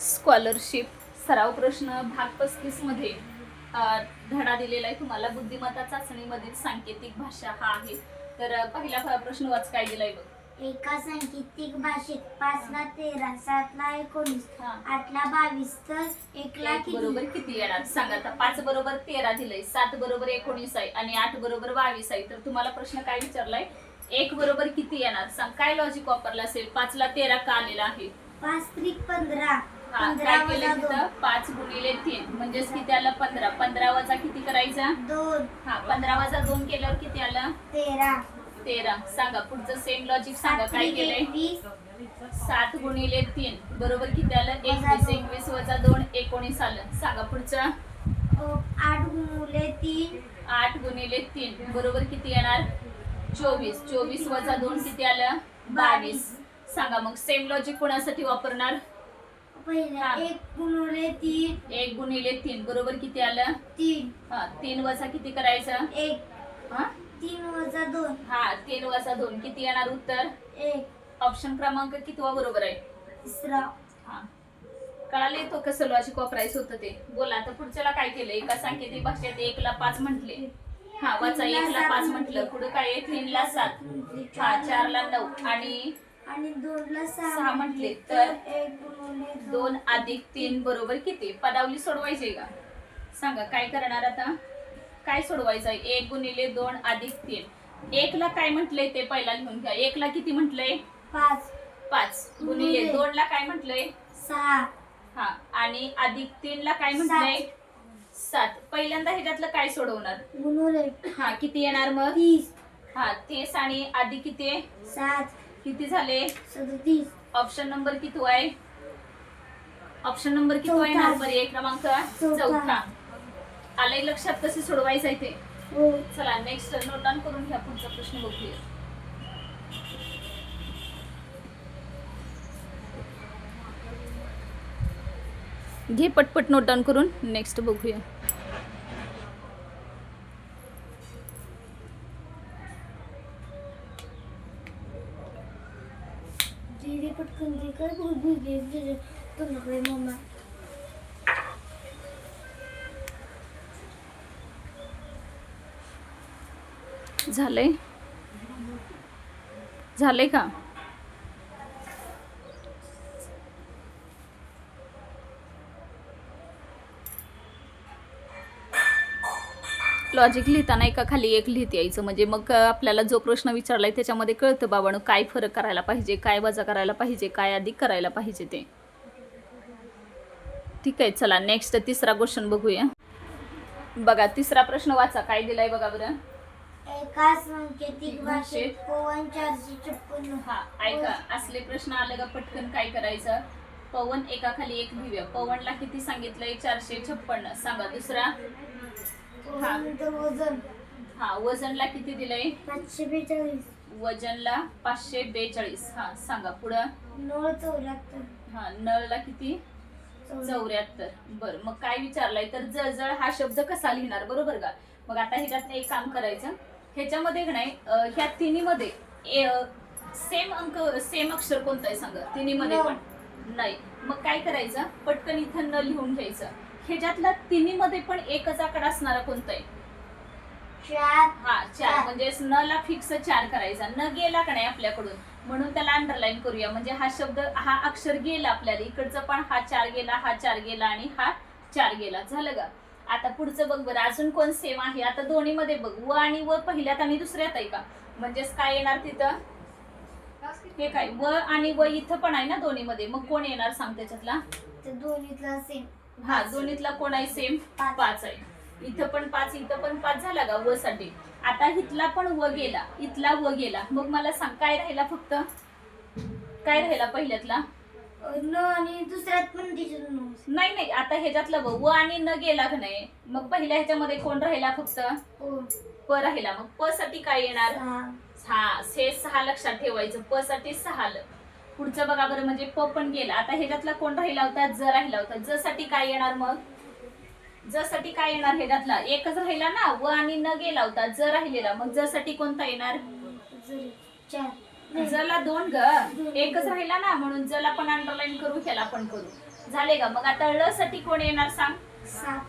Scholarship सराव प्रश्न भाग 35 मध्ये धडा दिलेला आहे तुम्हाला. बुद्धिमत्ता चाचणीमधील सांकेतिक भाषा हा आहे. तर पहिला प्रश्न वाच, काय दिलाय बघ. एका सांकेतिक भाषेत 5 ला 13, 7 ला 19, 8 ला 22 तर 1 ला किती? बरोबर किती येणार सांगा. आता 5 बरोबर 13 दिलंय, 7 बरोबर 19 आहे आणि 8 बरोबर 22 आहे. तर तुम्हाला प्रश्न काय विचारलाय, 1 बरोबर किती येणार सांग. काय लॉजिक वापरलं असेल? 5 ला 13 का आलेला आहे? 5 त्रिक 15. काय केलं तिथं? 5 गुणिले 3 म्हणजेच किती आलं? 15. 15 वजा किती करायचा? 2. 15 वजा 2 केल्यावर किती आलं? 13. 13. सांगा पुढचं सेम लॉजिक सांगा. काय केलंय? 7 गुणिले 3 बरोबर किती आलं? 21. 21 वजा 2 19 आलं. सांगा पुढचं. 8 गुणिले 3. 8 गुणिले 3 बरोबर किती येणार? 24. 24 वजा 2 किती आलं? 22. सांगा मग सेम लॉजिक कोणासाठी वापरणार? पहिला 1 गुणिले 3. 1 गुणिले 3 बरोबर किती आलं? 3. 3 वजा किती करायचं? 1. 3 वजा 2. 3 वजा 2 किती येणार उत्तर? 1. ऑप्शन क्रमांक कितवा बरोबर आहे? तिसरा. कळाले तो कसं लॉजिक वापरायचं होतं ते. बोला आता पुढच्याला काय केलं. एका सांकेतिक भाषेत 1 ला 5 म्हटले. वाचा. 1 ला 5 म्हटलं, पुढे काय आहे? 3 ला 7, 4 ला 9 आणि 2 ला 6 म्हटले. तर 1 गुणिले 2 अधिक 3 बरोबर किती? पदावली सोडवायची का सांगा. काय करणार आता? काय सोडवायचं आहे? 1 गुणिले 2 अधिक 3. 1 ला काय म्हटलंय ते पहिला लिहून घ्या. 1 ला किती म्हटलंय? 5. 5 गुणिले 2 ला काय म्हटलंय? 6. आणि अधिक 3 ला काय म्हटलंय? 7. पहिल्यांदा ह्याच्यातलं काय सोडवणार? गुणिले किती येणार मग? 30. 30 आणि अधिक किती? 7. किती झाले? 37. ऑप्शन नंबर किती आहे? ऑप्शन नंबर किती आहे? चौथा. पर्याय क्रमांक चौथा. आलंय लक्षात कसे सोडवायचं आहे ते? हो. चला नेक्स्ट नोट डाऊन करून घ्या. पुढचा प्रश्न बघूया. घे पटपट नोट डाऊन करून. नेक्स्ट बघूया. दीदी पटकन दे कर भूल तुमकडे मम्मा. झालंय झालंय का? लॉजिक लिहिताना एका खाली एक लिहित यायचं, म्हणजे मग आपल्याला जो प्रश्न विचारलाय त्याच्यामध्ये कळतं बाबांनो काय फरक करायला पाहिजे, काय वजा करायला पाहिजे, काय अधिक करायला पाहिजे ते. ठीक आहे. चला नेक्स्ट तिसरा क्वेश्चन बघूया. बघा तिसरा प्रश्न वाचा. काय दिलाय बघा बरं. एका सांकेतिक भाषेत पवन 456. ऐका, असले प्रश्न आले का पटकन काय करायचं? पवन एका खाली एक लिहूया. पवनला किती सांगितलंय? 456. सांगा दुसरा. वजन. वजनला किती दिलंय? 542. वजनला 542. सांगा पुढं. नळ 74. नळला किती? 74. बर मग काय विचारलाय तर जळजळ हा शब्द कसा लिहिणार? बरोबर का? मग आता ह्याच्यात एक काम करायचं. ह्याच्यामध्ये नाही, ह्या तिन्हीमध्ये सेम अंक सेम अक्षर कोणतं आहे सांगा. तिन्हीमध्ये पण नाही. मग काय करायचं? पटकन इथं न लिहून घ्यायचं. ह्याच्यातला तिन्हीमध्ये पण एकच आकडा असणारा कोणता आहे? 4. 4. म्हणजे न ला फिक्स 4 करायचा. न गेला का नाही आपल्याकडून, म्हणून त्याला अंडरलाईन करूया. म्हणजे हा शब्द हा अक्षर गेला आपल्याला. इकडचं पण हा 4 गेला, हा 4 गेला आणि हा 4 गेला. झालं का? आता पुढचं बघ बरं. अजून कोण सेम आहे? आता दोन्ही मध्ये बघ. व आणि व पहिल्यात आणि दुसऱ्यात आहे का? म्हणजेच काय येणार तिथं? हे काय? व आणि व इथं पण आहे ना दोन्ही मध्ये. मग कोण येणार सांग त्याच्यातला? ते दोन्हीतला सेम. दोन्हीतला कोण आहे सेम? 5 आहे. इथं पण 5, इथं पण 5 झाला का व साठी? आता इथला पण व गेला, इथला व गेला. मग मला सांग काय राहिला? फक्त काय राहिला पहिल्यातला? न आणि दुसऱ्यात पण नाही. आता ह्याच्यातलं व आणि न गेला का नाही, मग पहिल्या ह्याच्यामध्ये कोण राहिला? फक्त प राहिला. मग प साठी काय येणार? 6 लक्षात ठेवायचं. प साठी 6. पुढचं बघा बरं. म्हणजे प पण गेला. आता ह्याच्यातला कोण राहिला होता? ज राहिला होता. ज साठी काय येणार? मग ज साठी काय येणार? ह्याच्यातला एकच राहिला ना, व आणि न गेला होता, ज राहिलेला. मग ज साठी कोणता येणार? 4. जला 2 ग, एकच राहिला ना, म्हणून जला पण अंडरलाईन करू, ह्याला पण करू. झाले का? मग आता ळ साठी कोण येणार सांग? 7.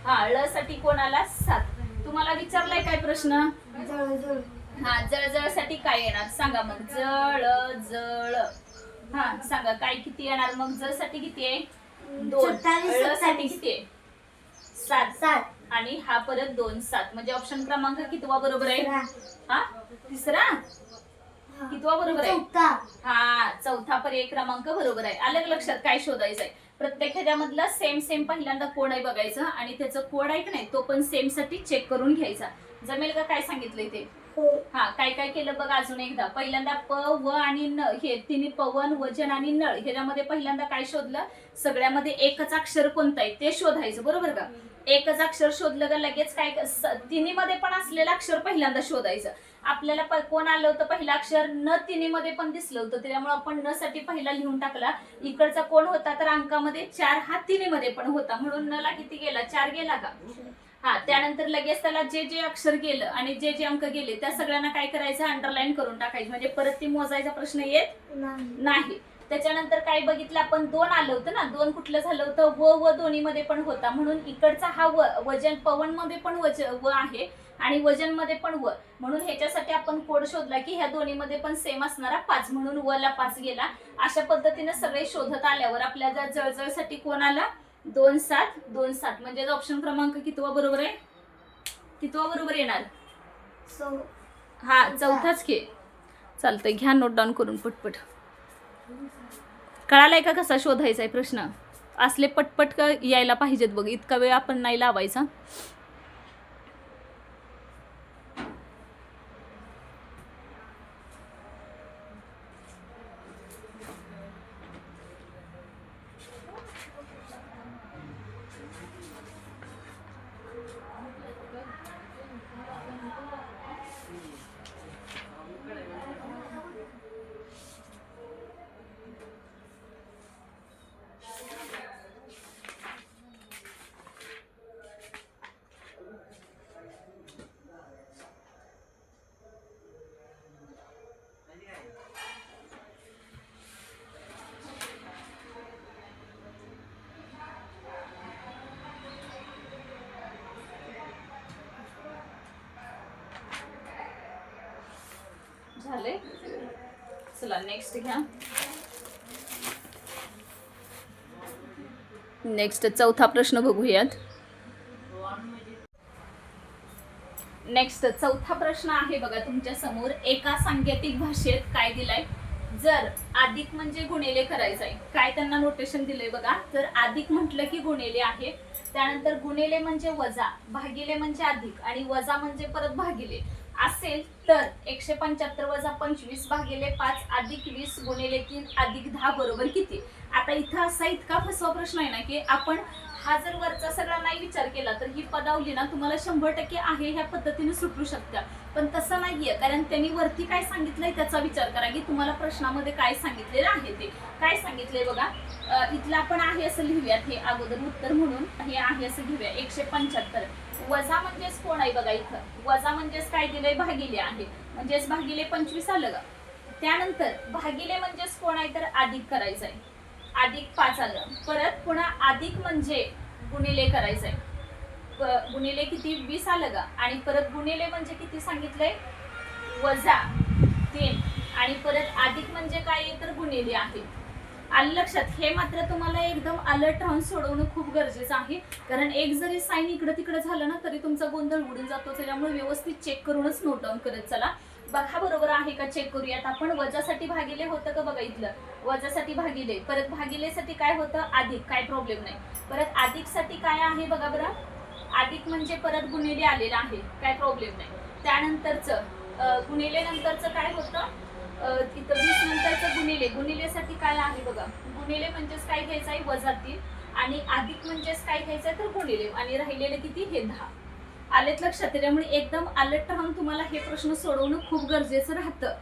हा, ळ साठी कोण आला? 7. तुम्हाला विचारलाय काय प्रश्न? जळजळ. हा, जळजळ साठी काय येणार सांगा मग? जळ जळ. हा सांगा काय किती येणार मग? जळ साठी किती आहे? 2. 27, ळ साठी 27. किती आहे? 7. आणि हा परत 2, 7. म्हणजे ऑप्शन क्रमांक कितवा बरोबर आहे? हा, तिसरा. कितवा बरोबर आहे? 4. हा, चौथा पर्याय क्रमांक बरोबर आहे. आलं का लक्षात? काय शोधायचंय? प्रत्येक ह्याच्यामधला सेम पहिल्यांदा कोड आहे बघायचं आणि त्याचं कोड आहे की नाही तो पण सेम साठी चेक करून घ्यायचा. जमेल का? काय सांगितलंय ते? हा, काय काय केलं बघ अजून एकदा. पहिल्यांदा प, व आणि न हे तिन्ही पवन, वजन आणि नळ ह्याच्यामध्ये पहिल्यांदा काय शोधलं? सगळ्यामध्ये एकच अक्षर कोणतं आहे ते शोधायचं, बरोबर का? एकच अक्षर शोधलं का लगेच काय तिन्ही मध्ये पण असलेलं अक्षर पहिल्यांदा शोधायचं. आपल्याला कोण आलं होतं पहिलं अक्षर? न तिन्ही मध्ये पण दिसलं होतं, त्याच्यामुळे आपण न साठी पहिला लिहून टाकला. इकडचा कोण होता तर अंकामध्ये 4 हा तिन्ही मध्ये पण होता, म्हणून न ला किती गेला? 4 गेला का? हा, त्यानंतर लगेच त्याला जे जे अक्षर गेलं आणि जे जे अंक गेले त्या सगळ्यांना काय करायचं? अंडरलाईन करून टाकायचं, म्हणजे परत ती मोजायचा प्रश्न येत नाही. त्याच्यानंतर काय बघितलं आपण? 2 आलं होतं ना. 2 कुठलं झालं होतं? व दोन्ही मध्ये पण होता, म्हणून इकडचा हा वजन पवन मध्ये पण व आहे आणि वजन मध्ये पण व, म्हणून ह्याच्यासाठी आपण कोड शोधला की ह्या दोन्ही मध्ये पण सेम असणारा 5, म्हणून व ला 5 गेला. अशा पद्धतीने सगळे शोधत आल्यावर आपल्याला जळजळ साठी कोण आला? 2, 7, 2, 7. म्हणजे ऑप्शन क्रमांक कितवा बरोबर आहे? कितवा बरोबर येणार? हा, चौथाच की. चालतंय, घ्या नोट डाऊन करून पटपट. कळालाय का कसा शोधायचा आहे प्रश्न? असले पटपट यायला पाहिजेत बघ, इतका वेळ आपण नाही लावायचा. झाले. चला नेक्स्ट घ्या. नेक्स्ट चौथा प्रश्न बघूयात. नेक्स्ट चौथा प्रश्न आहे बघा तुमच्या समोर. एका सांकेतिक भाषेत काय दिलाय? जर अधिक म्हणजे गुणिले करायचंय. काय त्यांना नोटेशन दिलंय बघा. तर अधिक म्हटलं की गुणिले आहे, त्यानंतर गुणिले म्हणजे वजा, भागिले म्हणजे अधिक आणि वजा म्हणजे परत भागिले असेल तर 175 वजा 25 भागिले 5 अधिक 20 गुणिले 3 अधिक 10 बरोबर किती? आता इथं असा इतका फसवा प्रश्न आहे ना की आपण हा जर वरचा सगळा नाही विचार केला तर ही पदावली ना तुम्हाला 100% आहे ह्या पद्धतीने सुटू शकता, पण तसं नाहीये. कारण त्यांनी वरती काय सांगितलंय त्याचा विचार करा की तुम्हाला प्रश्नामध्ये काय सांगितलेलं आहे. ते काय सांगितलंय बघा. इथलं आपण आहे असं लिहूयात, हे अगोदर उत्तर म्हणून हे आहे असं घेऊया. 175 वजा म्हणजेच कोण आहे बघा. इथं वजा म्हणजेच काय दिलंय? भागिले आहे, म्हणजेच भागिले 25 आलं का. त्यानंतर भागिले म्हणजेच कोण आहे तर अधिक करायचं आहे, अधिक 5 आलं. परत पुन्हा अधिक म्हणजे गुणिले करायचंय, गुणिले किती? 20 आलं का. आणि परत गुणिले म्हणजे किती सांगितलंय? वजा 3 आणि परत अधिक म्हणजे काय तर गुणिले आहे. आलं लक्षात? हे मात्र तुम्हाला एकदम अलर्ट राहून सोडवणं खूप गरजेचं आहे, कारण एक जरी साईन इकडं तिकडं झालं ना तरी तुमचा गोंधळ उडून जातो. त्याच्यामुळे व्यवस्थित चेक करूनच नोट डाऊन करत चला. बघा बरोबर आहे का चेक करूयात आपण. वजासाठी भागिले होतं का बघा. इथलं वजासाठी भागिले, परत भागिलेसाठी काय होतं? अधिक, काय प्रॉब्लेम नाही. परत अधिक साठी काय आहे बघा बरं. अधिक म्हणजे परत गुणिले आलेलं आहे, काय प्रॉब्लेम नाही. त्यानंतरचं गुणिले नंतरचं काय होतं? इथं 20 नंतरचं गुणिले, गुणिलेसाठी काय आहे बघा. गुणिले म्हणजेच काय घ्यायचं आहे? वजा 3 आणि अधिक म्हणजेच काय घ्यायचं आहे तर गुणिले, आणि राहिलेले किती? हे 10. आलेत लक्षात? त्यामुळे एकदम अलर्ट राहून तुम्हाला हे प्रश्न सोडवणं खूप गरजेचं राहतं.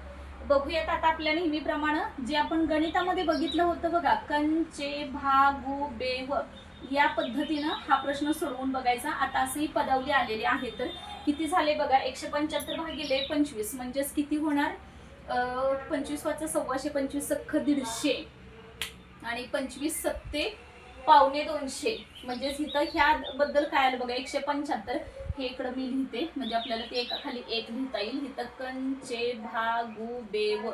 बघूयात आता आपल्या नेहमीप्रमाणे जे आपण गणितामध्ये बघितलं होतं बघा, कंचे भागू बेव, या पद्धतीनं हा प्रश्न सोडवून बघायचा. आता असंही पदावली आलेली आहे. तर किती झाले बघा. 175 भागिले 25 म्हणजेच किती होणार? 25 वाचा 125, सख्ख 150 आणि 25 सत्ते 250 म्हणजेच इथं ह्या बद्दल काय आलं बघा 175. हे इकडं मी लिहिते म्हणजे आपल्याला ते एका खाली एक लिहिता येईल. इथं कंचे भागू बेव,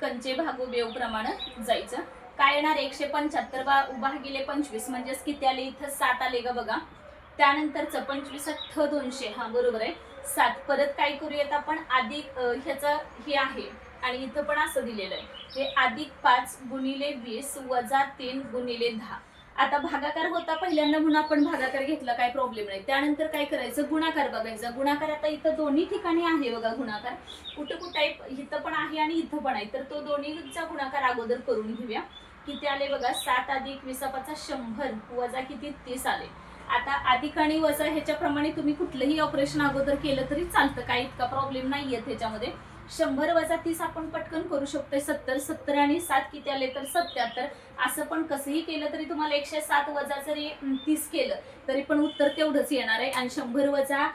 कंचे भागू बेव प्रमाणे जायचं. काय येणार 175 भागिले 25 म्हणजेच किती आले इथं 7 आले का बघा. त्यानंतरच 25 8 200. हा बरोबर आहे 7. परत काय करूयात आपण अधिक ह्याचं हे आहे आणि इथं पण असं दिलेलं आहे हे अधिक 5 गुणिले 20 वजा 3 गुणिले 10. आता भागाकार होता पहिल्यांदा म्हणून आपण भागाकार घेतला काय प्रॉब्लेम नाही. त्यानंतर काय करायचं गुणाकार बघायचा. गुणाकार आता इथं दोन्ही ठिकाणी आहे बघा गुणाकार. कुठं कुठं आहे इथं पण आहे आणि इथं पण आहे तर तो दोन्हीचा गुणाकार अगोदर करून घेऊया. किती आले बघा 7 अधिक 20 100 वजा किती 30 आले. आता अधिक आणि वजा ह्याच्याप्रमाणे तुम्ही कुठलंही ऑपरेशन अगोदर केलं तरी चालतं काही इतका प्रॉब्लेम नाहीये त्याच्यामध्ये. 100 वजा 30 आपण पटकन करू शकतो. 70 70 आणि 7 किती आले तर 77. असं पण कसंही केलं तरी तुम्हाला 107 वजा जरी 30 केलं तरी पण उत्तर तेवढंच येणार आहे. आणि 100 वजा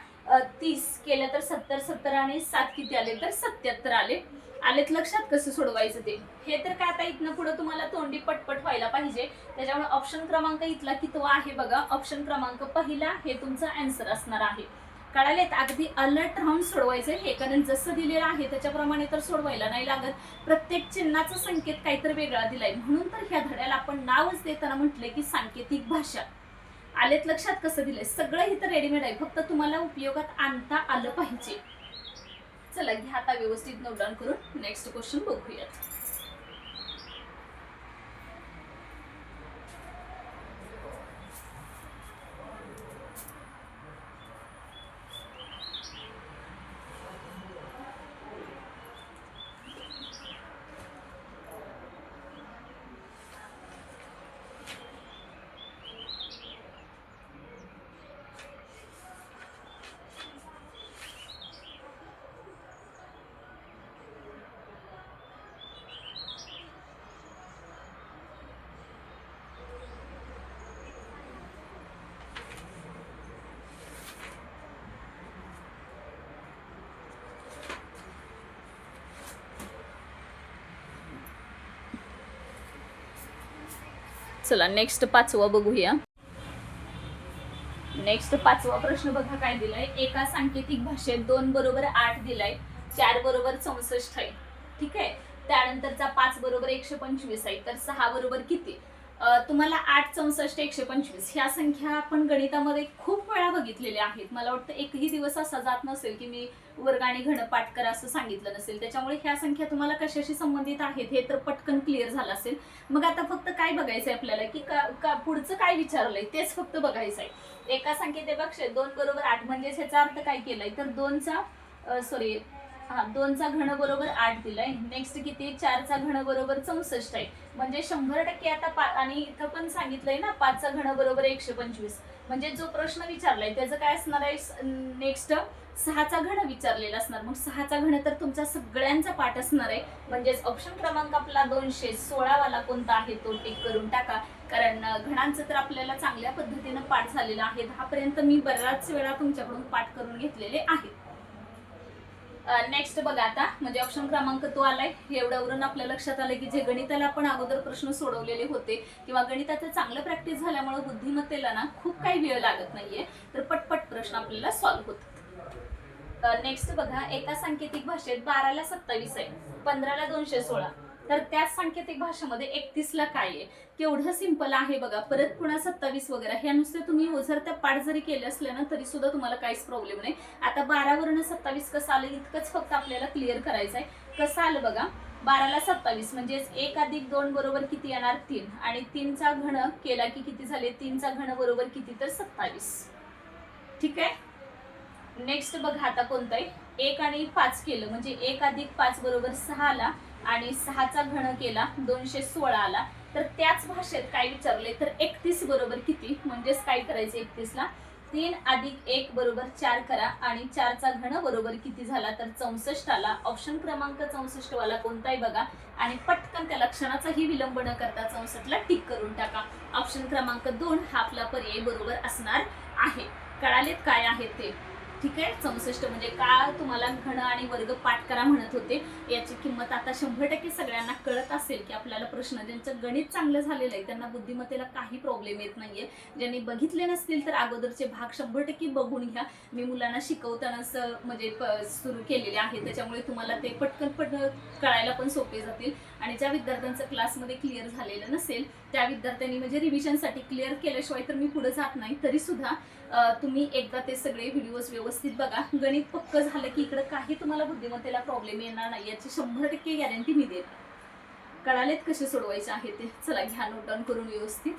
30 केलं तर 70 70 आणि 7 किती आले तर 77 आले. आलेत लक्षात कसं सोडवायचं ते. हे तर काय आता इथनं पुढे तुम्हाला तोंडी पटपट व्हायला पाहिजे. त्याच्यामुळे ऑप्शन क्रमांक इथला कितवा आहे बघा. ऑप्शन क्रमांक पहिला हे तुमचा आन्सर असणार आहे. कळालेत अगदी अलर्ट राहून सोडवायचं हे कारण जसं दिलेलं आहे त्याच्याप्रमाणे तर सोडवायला नाही लागत. प्रत्येक चिन्हाचा संकेत काहीतरी वेगळा दिलाय म्हणून तर ह्या धड्याला आपण नावच देताना म्हटलंय की सांकेतिक भाषा. आलेत लक्षात कसं दिलंय. सगळं इथं रेडीमेड आहे फक्त तुम्हाला उपयोगात आणता आलं पाहिजे. चला घ्या आता व्यवस्थित नोट डाऊन करून नेक्स्ट क्वेश्चन बघूयात. चला नेक्स्ट 5वा बघूया. नेक्स्ट 5वा प्रश्न बघा काय दिलाय. एका सांकेतिक भाषेत 2 बरोबर 8 दिलाय, 4 बरोबर 64 आहे. ठीक आहे. त्यानंतरचा 5 बरोबर 125 आहे तर 6 बरोबर किती. तुम्हाला 8 64 125 ह्या संख्या आपण गणितामध्ये खूप वेळा बघितलेल्या आहेत. मला वाटतं एकही दिवस असा जात नसेल की मी वर्ग आणि घनपाठ करा असं सांगितलं नसेल. त्याच्यामुळे ह्या संख्या तुम्हाला कशाशी संबंधित आहेत हे तर पटकन क्लिअर झालं असेल. मग आता फक्त काय बघायचंय आपल्याला की पुढचं काय विचारलंय तेच फक्त बघायचंय. एका संख्येत बघ 2 बरोबर 8 म्हणजे ह्याचा अर्थ काय केलाय तर 2चा घन बरोबर 8 दिलाय. नेक्स्ट किती 4चा घन बरोबर 64 आहे म्हणजे 100% आता आणि इथं पण सांगितलंय ना 5चा घन बरोबर 125 म्हणजे जो प्रश्न विचारलाय त्याचं काय असणार आहे नेक्स्ट 6चा घन विचारलेला असणार. मग 6चा घन तर तुमचा सगळ्यांचा पाठ असणार आहे म्हणजेच ऑप्शन क्रमांक आपला 216 वाला कोणता आहे तो टिक करून टाका. कारण घणांचं तर आपल्याला चांगल्या पद्धतीनं पाठ झालेलं आहे. 10 पर्यंत मी बऱ्याच वेळा तुमच्याकडून पाठ करून घेतलेले आहे. नेक्स्ट बघा आता म्हणजे ऑप्शन क्रमांक तो आलाय. एवढ्यावरून आपल्या लक्षात आलं की जे गणिताला आपण अगोदर प्रश्न सोडवलेले होते किंवा गणिताचं चांगलं प्रॅक्टिस झाल्यामुळे बुद्धिमत्तेला ना खूप काही वेळ लागत नाहीये तर पटपट प्रश्न आपल्याला सॉल्व्ह होतात. नेक्स्ट बघा एका सांकेतिक भाषेत 12ला 27 आहे, 15ला 216 तर त्याच सांकेतिक भाषेमध्ये 31ला काय आहे. केवढं सिंपल आहे बघा. परत पुन्हा 27 वगैरे ह्या नुसते तुम्ही जर त्या पाठ जरी केले असले ना तरी सुद्धा तुम्हाला काहीच प्रॉब्लेम नाही. आता 12 वरून 27 कसं आलं इतकंच फक्त आपल्याला क्लिअर करायचं आहे. कसं आलं बघा 12ला 27 म्हणजेच 1 अधिक 2 बरोबर किती येणार 3 आणि 3चा घन केला की किती झाले 3चा घन बरोबर किती तर 27. ठीक आहे. नेक्स्ट बघा आता कोणतं आहे 1 आणि 5 केलं म्हणजे 1 अधिक 5 बरोबर 6 आला आणि 6चा घन केला 216 आला. तर त्याच भाषेत काय विचारले तर 31 बरोबर किती म्हणजेच काय करायचं 31ला 3 अधिक 1 बरोबर 4 करा आणि 4चा घन बरोबर किती झाला तर 64 आला. ऑप्शन क्रमांक 64 वाला कोणता आहे बघा आणि पटकन त्या लक्षणाचाही विलंब न करता 64ला टिक करून टाका. ऑप्शन क्रमांक 2 हा आपला पर्याय बरोबर असणार आहे. कळालेत काय आहे ते. ठीक आहे. 64 म्हणजे का तुम्हाला घन आणि वर्ग पाठ करा म्हणत होते, याची किंमत आता 100% सगळ्यांना कळत असेल की आपल्याला प्रश्न ज्यांचं गणित चांगलं झालेलं आहे त्यांना बुद्धिमत्तेला काही प्रॉब्लेम येत नाहीये. ज्यांनी बघितले नसतील तर अगोदरचे भाग 100% बघून घ्या. मी मुलांना शिकवतानाच म्हणजे सुरू केलेले आहे, त्याच्यामुळे तुम्हाला ते पटकन कळायला पण सोपे जातील. आणि ज्या विद्यार्थ्यांचं क्लासमध्ये क्लिअर झालेलं नसेल त्या विद्यार्थ्यांनी म्हणजे रिव्हिजनसाठी क्लिअर केल्याशिवाय तर मी पुढे जात नाही. तरी सुद्धा तुम्ही एकदा ते सगळे व्हिडिओज व्यवस्थित बघा. गणित पक्क झालं की इकडे काही तुम्हाला बुद्धिमत्तेला प्रॉब्लेम येणार नाही याची 100% गॅरंटी मी देते. कळालेत कसे सोडवायचे आहे ते? चला घ्या नोट डाऊन करून व्यवस्थित.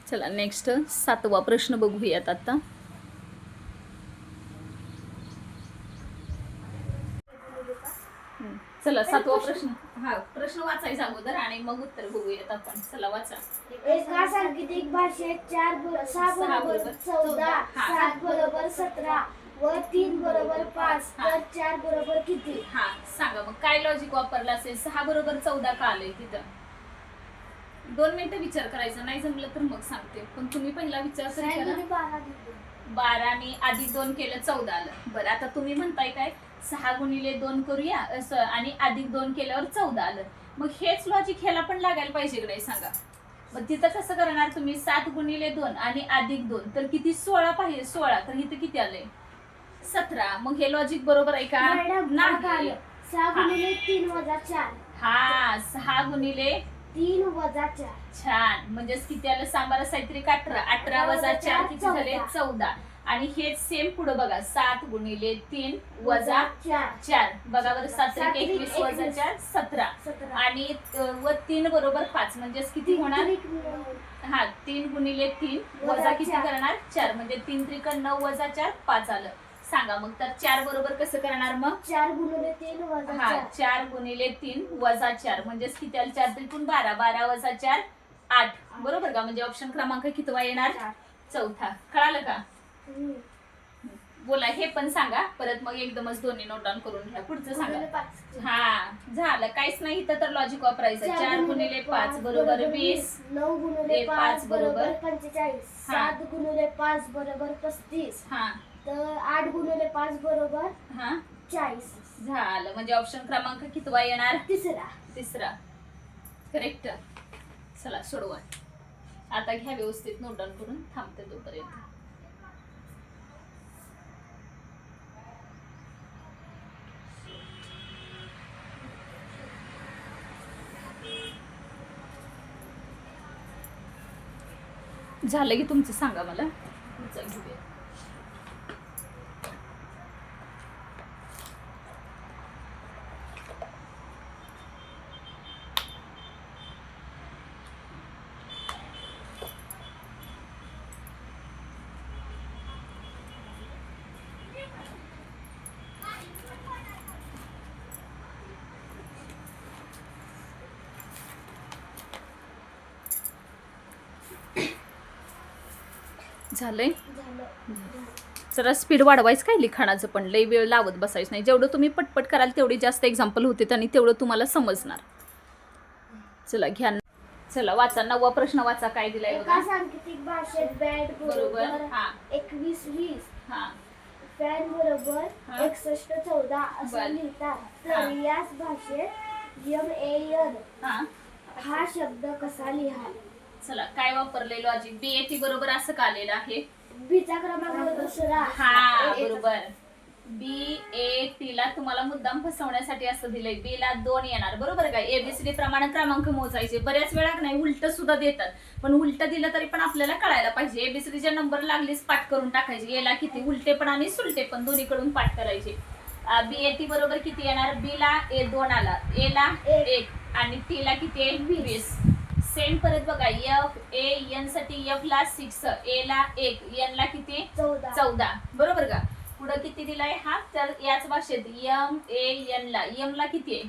चला नेक्स्ट 7वा प्रश्न बघूयात आता. चला 7वा प्रश्न. हा प्रश्न वाचायचा अगोदर आणि मग उत्तर बघूयात आपण. चला वाचा. एका सांकेतिक भाषेत 6 बरोबर 14, 7 बरोबर 17 व 3 बरोबर 5 तर 4 बरोबर किती? हा सांगा मग काय लॉजिक वापरलं असेल? 6 बरोबर 14 का आलंय तिथं? 2 मिनिटं विचार करायचा, नाही जमलं तर मग सांगते, पण तुम्ही पहिला विचार तरी करा. 12 आणि अधिक 2 केलं 14 आलं. बरं आता तुम्ही म्हणताय काय 6 गुणिले 2 करूया आणि अधिक 2 केल्यावर 14 आलं. मग हेच लॉजिक ह्याला पण लागायला पाहिजे की नाही सांगा. मग तिथं कसं करणार तुम्ही? 7 गुणिले 2 आणि अधिक 2 तर किती? 16 पाहिजे. 16 तर इथं किती आलंय? 17. मग हे लॉजिक बरोबर आहे का? नाही. 6 गुणिले 3 वजा 4. हा 6 गुणिले 3 वजा 4. छान. म्हणजेच किती आलं? सांबारा साहित्रिक 18. 18 वजा 4 किती झाले? 14. आणि हेच सेम पुढे बघा 7 गुणिले 3 वजा 4. बघा बरं 7 21 वजा 4 17. आणि व 3 बरोबर 5 म्हणजेच किती होणार? हा 3 गुणिले 3 वजा किती करणार? 4. म्हणजे 3 त्रिक 9 वजा 4 5 आलं. सांगा मग तर 4 बरोबर कसं करणार मग? 4 गुणिले 3 वजा 4. हा 4 गुणिले 3 वजा 4 म्हणजेच किती आलं? 4 त्रिकून 12. 12 वजा 4 8. बरोबर का? म्हणजे ऑप्शन क्रमांक कितवा येणार? चौथा. कळालं का? बोला हे पण सांगा परत. मग एकदमच दोन्ही नोट डाऊन करून घ्या. पुढचं सांगा. हा झालं. काहीच नाही इथं तर लॉजिक वापरायचं. 4 गुणिले 5 बरोबर 20. 9 गुणिले 5 बरोबर 45. 7 गुणिले 5 बरोबर 35. हा तर 8 गुणिले 5 बरोबर 40. झालं. म्हणजे ऑप्शन क्रमांक कितवा येणार? तिसरा. करेक्ट. चला सोडवा. आता घ्या व्यवस्थित नोट डाऊन करून. थांबते तोपर्यंत. झालं की तुमचं सांगा मला. घेऊया. झालंय. जरा स्पीड वाढवायचं काय लिखाणाचं पण. लई वेळ लावत बसायचं नाही. जेवढं तुम्ही पटपट कराल तेवढी जास्त एक्झाम्पल होते आणि तेवढं तुम्हाला समजणार. चला घ्या. चला वाचा 9वा प्रश्न वाचा काय दिलाय एका बघा. सांकेतिक भाषेत बॅट बरोबर. बरोबर हा 21-20, हा फॅन बरोबर हा. 61-14 असं बर. लिहितात. हा. तर याच भाषेत MAN हा. हा शब्द कसा लिहाल? चला काय वापरले लॉजिक. BAT बरोबर असं का आलेलं आहे. बीचा क्रमांक दुसरा. हा बरोबर. BAT ला तुम्हाला मुद्दाम फसवण्यासाठी असं दिलंय. B ला 2 येणार बरोबर का. ABCD प्रमाणे क्रमांक मोजायचे. बऱ्याच वेळा नाही उलट सुद्धा देतात, पण उलट दिलं तरी पण आपल्याला कळायला पाहिजे. ABCD नंबर लागलीच पाठ करून टाकायचे. याला किती उलटे पण आणि सुलटे पण दोन्हीकडून पाठ करायचे. BAT बरोबर किती येणार. B ला 2 आला, A ला 1 आणि T ला किती आहे 20. सेम परत बघा. FAN साठी F ला 6, A ला 1, N ला किती 14 बरोबर का. पुढे किती दिलाय हा. तर याच भाषेत MAN ला M ला किती आहे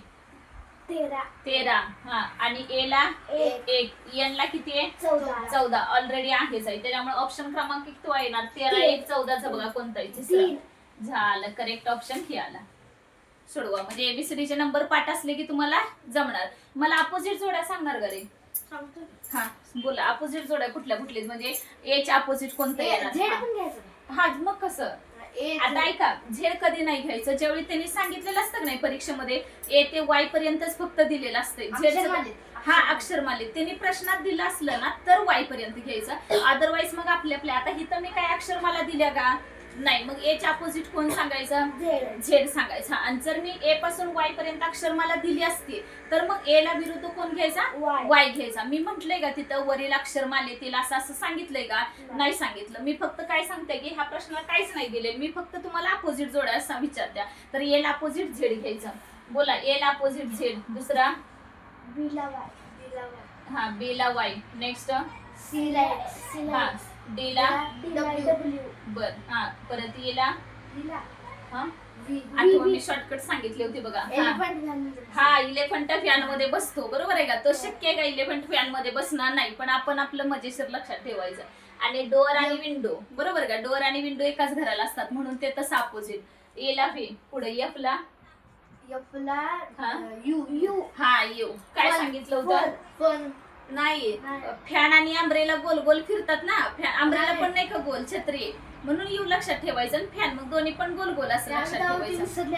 13 हा आणि A ला 1, N ला किती आहे 14 ऑलरेडी आहेच आहे. त्याच्यामुळे ऑप्शन क्रमांक किती येणार 13 1 14 बघा कोणता आहे तिसरा. झालं करेक्ट ऑप्शन हे आला. सोडवा म्हणजे ABCD नंबर पाठ असले की तुम्हाला जमणार. मला अपोजिट जोड्या सांगणार का रे. हा बोला. अपोजिट जोड्या कुठल्या कुठल्या म्हणजे A च्या अपोजिट कोणतं येणार. हा मग कसं. आता ऐका झेड कधी नाही घ्यायचं. ज्यावेळी त्यांनी सांगितलेलं असतं नाही परीक्षेमध्ये A ते Y पर्यंतच फक्त दिलेलं असतं. हा अक्षरमालेत त्यांनी प्रश्नात दिलं असलं ना तर Y पर्यंत घ्यायचं. अदरवाईज मग आपल्या आता इथं मी काय अक्षरमाला दिल्या का नाही. मग A च्या अपोजिट कोण सांगायचं झेड सांगायचा. आणि जर मी A पासून Y पर्यंत अक्षरमाला दिली असती तर मग A ला विरुद्ध कोण घ्यायचा Y घ्यायचा. मी म्हंटलंय का तिथं वरील अक्षरमालेतील असं असं सांगितलंय का नाही सांगितलं. मी फक्त काय सांगते की ह्या प्रश्नाला काहीच नाही दिले. मी फक्त तुम्हाला अपोजिट जोड्या असं विचारत्या. तर A ला अपोजिट झेड घ्यायचं. बोला A ला अपोजिट झेड. दुसरा B ला हा B ला Y. नेक्स्ट C ला हा D ला W. बर हा परत E ला हा V. आठवण मी शॉर्टकट सांगितले होते बघा. हा इलेफंट फॅन मध्ये बसतो बरोबर आहे का. तो शक्य आहे का इलेफंट फॅन मध्ये बसणार नाही. पण आपण आपलं मजेशीर लक्षात ठेवायचं. आणि डोअर आणि विंडो बरोबर का. डोअर आणि विंडो एकाच घराला असतात म्हणून ते तसं अपोजिट. ए ला V. पुढे F ला U. हा यू. काय सांगितलं होतं पण नाही. फॅन आणि आंब्रेला गोल गोल फिरतात ना. आंब्रेला पण नाही का गोल छत्री म्हणून यू लक्षात ठेवायचं. आणि फॅन मग दोन्ही पण गोल गोल असं लक्षात ठेवायचं.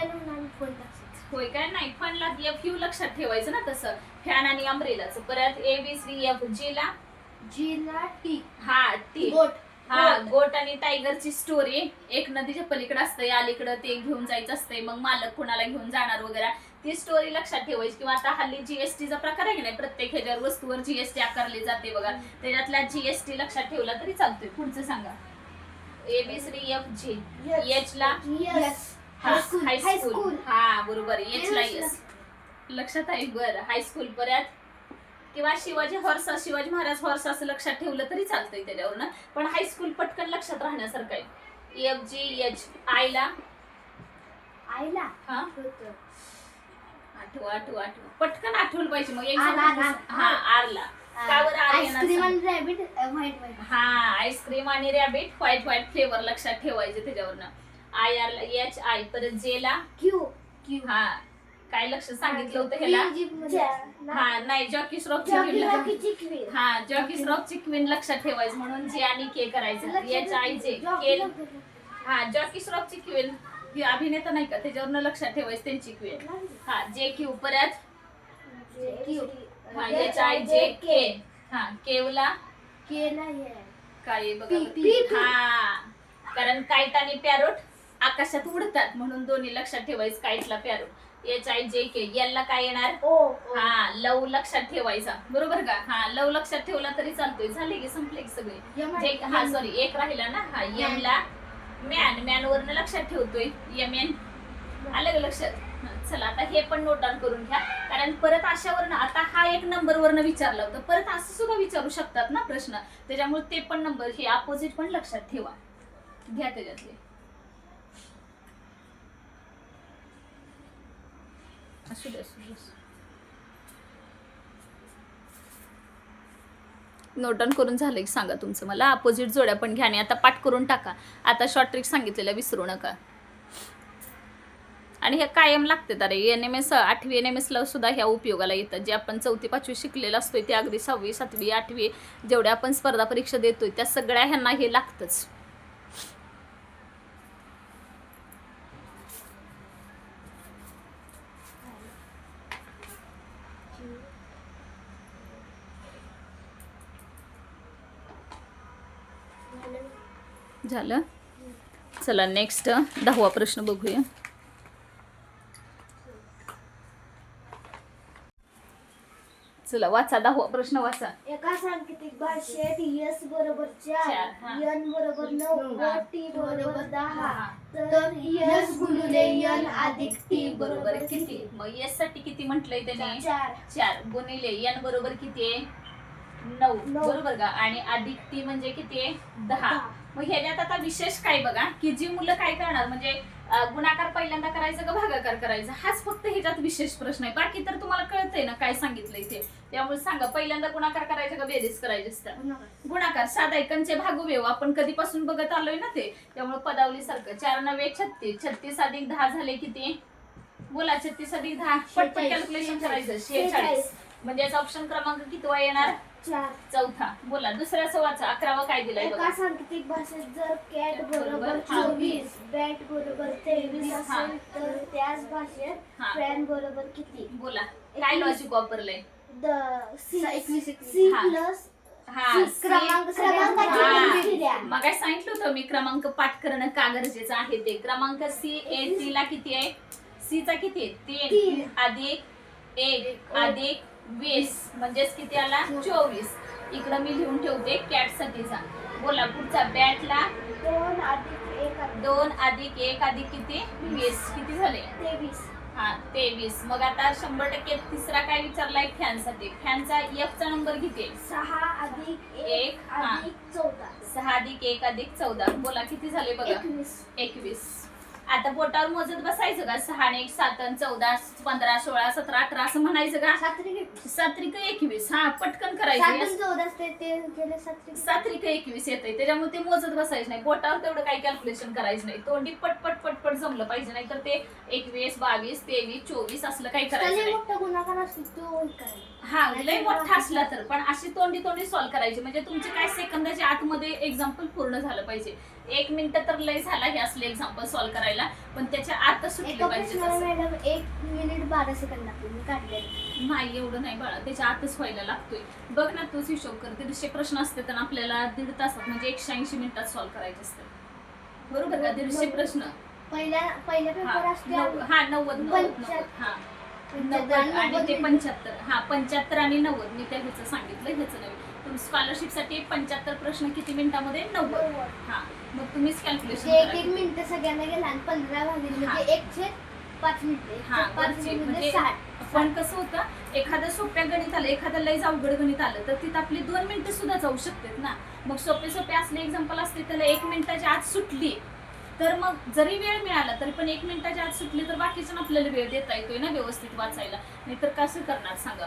होय काय नाही फनला FU लक्षात ठेवायचं ना तसं फॅन आणि अम्ब्रेलाचं. परत ABCF. G ला T. हा टी. गोट. हा गोट आणि टायगरची स्टोरी. एक नदीच्या पलीकडे असतंय अलीकडं ते घेऊन जायचं असतंय. मग मालक कुणाला घेऊन जाणार वगैरे ती स्टोरी लक्षात ठेवायची. किंवा आता हल्ली GST चा प्रकार आहे की नाही. प्रत्येक ह्याच्यावर वस्तूवर GST आकारली जाते बघा. त्याच्यातला GST लक्षात ठेवला तरी चालतोय. पुढचं सांगा. ABCDFG. H ला हायस्कूल. हा बरोबर H ला यस लक्षात आहे. बरं हायस्कूल. परत किंवा शिवाजी महाराज हॉर्स असं लक्षात ठेवलं तरी चालतंय त्याच्यावर ना. पण हायस्कूल पटकन लक्षात राहण्यासारखं आहे. FGH. आय ला हा आठव पटकन आठवलं पाहिजे मग हा आर ला. का बरं आर येणार. हा आईस्क्रीम आणि रॅबिट व्हाईट फ्लेवर लक्षात ठेवायचे त्याच्यावरनं. IR ला HI. परत J ला Q. हा काय लक्ष सांगितलं होतं ह्याला. हा नाही जॉकी श्रॉफची क्वीन. हा जॉकी श्रॉफची क्वीन लक्षात ठेवायचं म्हणून J आणि K करायचं. HIJ. हा जॉकी श्रॉफची क्वीन ही अभिनेता नाही का त्याच्यावरनं लक्षात ठेवायचं त्यांची क्वीन. हा JQ. परत हा HIJK. हा केवला काय बघा. हा कारण काईट आणि पॅरोट आकाशात उडतात म्हणून दोन्ही लक्षात ठेवायचं. काईटला पॅरोट. HIJK. याला काय येणार हा लव लक्षात ठेवायचा बरोबर का. हा लव लक्षात ठेवला तरी चालतोय. झाले की संपले की सगळे. हा सॉरी एक राहिला ना. हा M ला मॅन वरनं लक्षात ठेवतोय. MN. आलं का लक्षात. चला आता हे पण नोट डाऊन करून घ्या कारण परत अशावरनं आता हा एक नंबर वरनं विचारला होता. परत असं सुद्धा विचारू शकतात ना प्रश्न. त्याच्यामुळे ते पण नंबर हे अपोजिट पण लक्षात ठेवा. घ्या त्याच्यातले. असू दे. नोट डाऊन करून झालं की सांगा तुमचं मला. अपोजिट जोड्या पण घ्या आणि आता पाठ करून टाका. आता शॉर्ट ट्रिक सांगितलेलं विसरू नका. आणि हे कायम लागतात. अरे NMS 8वी NMS ला सुद्धा ह्या उपयोगाला येतात. जे आपण 4थी 5वी शिकलेलं असतोय ते अगदी 6वी 7वी 8वी जेवढ्या आपण स्पर्धा परीक्षा देतोय त्या सगळ्या ह्यांना हे लागतंच. झालं. चला नेक्स्ट 10वा प्रश्न बघूया. चला वाचा 10वा प्रश्न वाचा. एका सांकेतिक भाषेत S बरोबर 4, चार, हा. N बरोबर 9 व हा. T बरोबर 10 हा. तर S गुणिले N अधिक T बरोबर किती? मग S साठी किती म्हटलंय त्याने? 4. 4 गुणिले N बरोबर किती आहे? 9 9. बरोबर का? आणि अधिक T म्हणजे किती आहे? 10. मग ह्याच्यात आता विशेष काय बघा की जी मुलं काय करणार म्हणजे गुणाकार पहिल्यांदा करायचं का भागाकार करायचा हाच फक्त ह्याच्यात विशेष प्रश्न आहे. बाकी तर तुम्हाला कळतंय ना काय सांगितलंय ते. त्यामुळे सांगा पहिल्यांदा गुणाकार करायचं का बेरीज करायची असतं? गुणाकार. साधा एकांचे भागुवेव आपण कधीपासून बघत आलोय ना ते. त्यामुळे पदावली सारखं 4 9 36 36 अधिक 10 झाले किती? बोला 36 अधिक 10 पटपट कॅल्क्युलेशन करायचं. 46 म्हणजे याचा ऑप्शन क्रमांक कितवा येणार? 4. चौथा. बोला दुसऱ्या सवाचा 11वा काय दिलाय एका बघा. सांकेतिक भाषेत जर कॅट बरोबर हा. 24, बॅट बरोबर 23 हा. असेल तर त्याच भाषेत हा. फॅन बरोबर किती? बोला काय लॉजिक वापरलंय? C हा. प्लस हा क्रमांक मग काय सांगितलं होतं मी क्रमांक पाठ करणं का गरजेचं आहे ते. क्रमांक C ला किती आहे? C चा किती आहे? 3 अधिक 1 अधिक 20 म्हणजेच किती आला? 24. इकडं मी लिहून ठेवते कॅट साठीचा. बोला पुढचा बॅटला 2 अधिक 1 2 अधिक 1 अधिक किती? 20 किती झाले? 23. हा 23. मग आता 100% तिसरा काय विचारलाय फॅनसाठी. फॅनचा F चा नंबर किती आहे? 6 अधिक 1 एक, हा. अधिक 14. 6 अधिक 1 अधिक 14. बोला किती झाले बघा? 21. आता बोटावर मोजत बसायचं का? 6 आणि 1 7 आणि 14 15 16 17 18 असं म्हणायचं का? 7 त्रिक 21. हा पटकन करायचं. 7 त्रिक 21 येतंय त्याच्यामुळे ते मोजत बसायचं नाही. बोटावर तेवढं काही कॅल्क्युलेशन करायचं नाही. तोंडी पटपट पटपट जमलं पाहिजे. नाही तर ते 21 22 23 24 असलं काही करायचं नाही. गुणाकार असतो तो हा लय मोठा असला तर पण अशी तोंडी तोंडी सॉल्व्ह करायची म्हणजे तुमचे काय सेकंदाच्या आतमध्ये एक्झाम्पल पूर्ण झालं पाहिजे. 1 मिनिट तर लय झाला हे असले एक्झाम्पल सॉल्व्ह करायला पण त्याच्या आत सुटले पाहिजे. मॅडम 1 मिनिट 12 सेकंद लागते मी काढले नाही एवढं नाही बाळा त्याच्या आतच व्हायला लागतोय. बघ ना तूच हिशोब कर. 150 प्रश्न असते तर आपल्याला 1.5 तासात म्हणजे 180 मिनिटात सॉल्व्ह करायचे असतात. बरोबर का? 150 प्रश्न पहिल्या पेपर असते हा 90 हा 90 आणि ते 75 हा 75 आणि 90 मी त्या ह्याचं सांगितलं ह्याचं नाही. तुम्ही स्कॉलरशिप साठी 75 प्रश्न किती मिनिटामध्ये? 90. हा मग तुम्हीच कॅल्क्युलेशन 1 मिनिट सगळ्यांना गेला आणि 15 भागिले म्हणजे 1/5 मिनिट. हा 5 म्हणजे म्हणजे 60. पण कसं होतं एखादं सोप्या गणित आलं एखादं लय अवघड गणित आलं तर तिथं आपली 2 मिनिटं सुद्धा जाऊ शकतात ना. मग सोपे असले एक्झाम्पल असते त्याला 1 मिनिटाच्या आत सुटली तर मग जरी वेळ मिळाला तरी पण 1 मिनिटाच्या आत सुटली तर बाकीचं आपल्याला वेळ देता येतोय ना व्यवस्थित वाचायला. नाहीतर कसं करणार सांगा.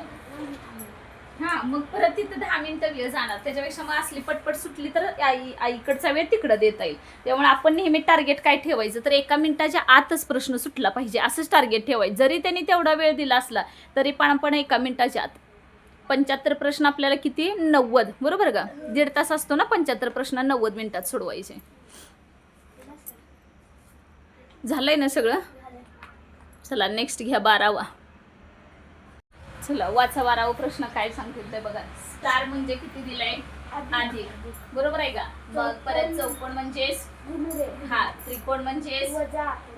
हा मग परत तिथं 10 मिनिटं वेळ जाणार. त्याच्यापेक्षा मग असली पटपट सुटली तर आईकडचा वेळ तिकडं देता येईल. त्यामुळे आपण नेहमी टार्गेट काय ठेवायचं तर 1 मिनिटाच्या आतच प्रश्न सुटला पाहिजे असंच टार्गेट ठेवायचं. जरी त्यांनी तेवढा वेळ दिला असला तरी पण आपण 1 मिनिटाच्या आत. 75 प्रश्न आपल्याला किती? 90 बरोबर का? 1.5 तास असतो ना 75 प्रश्न 90 मिनिटात सोडवायचे. झालंय ना सगळं? चला नेक्स्ट घ्या 12वा. चला वाचा 12वा प्रश्न काय सांगतील ते बघा. स्टार म्हणजे किती दिलाय? अधिक बरोबर आहे का? मग परत चौकोन म्हणजेच हा त्रिकोण म्हणजेच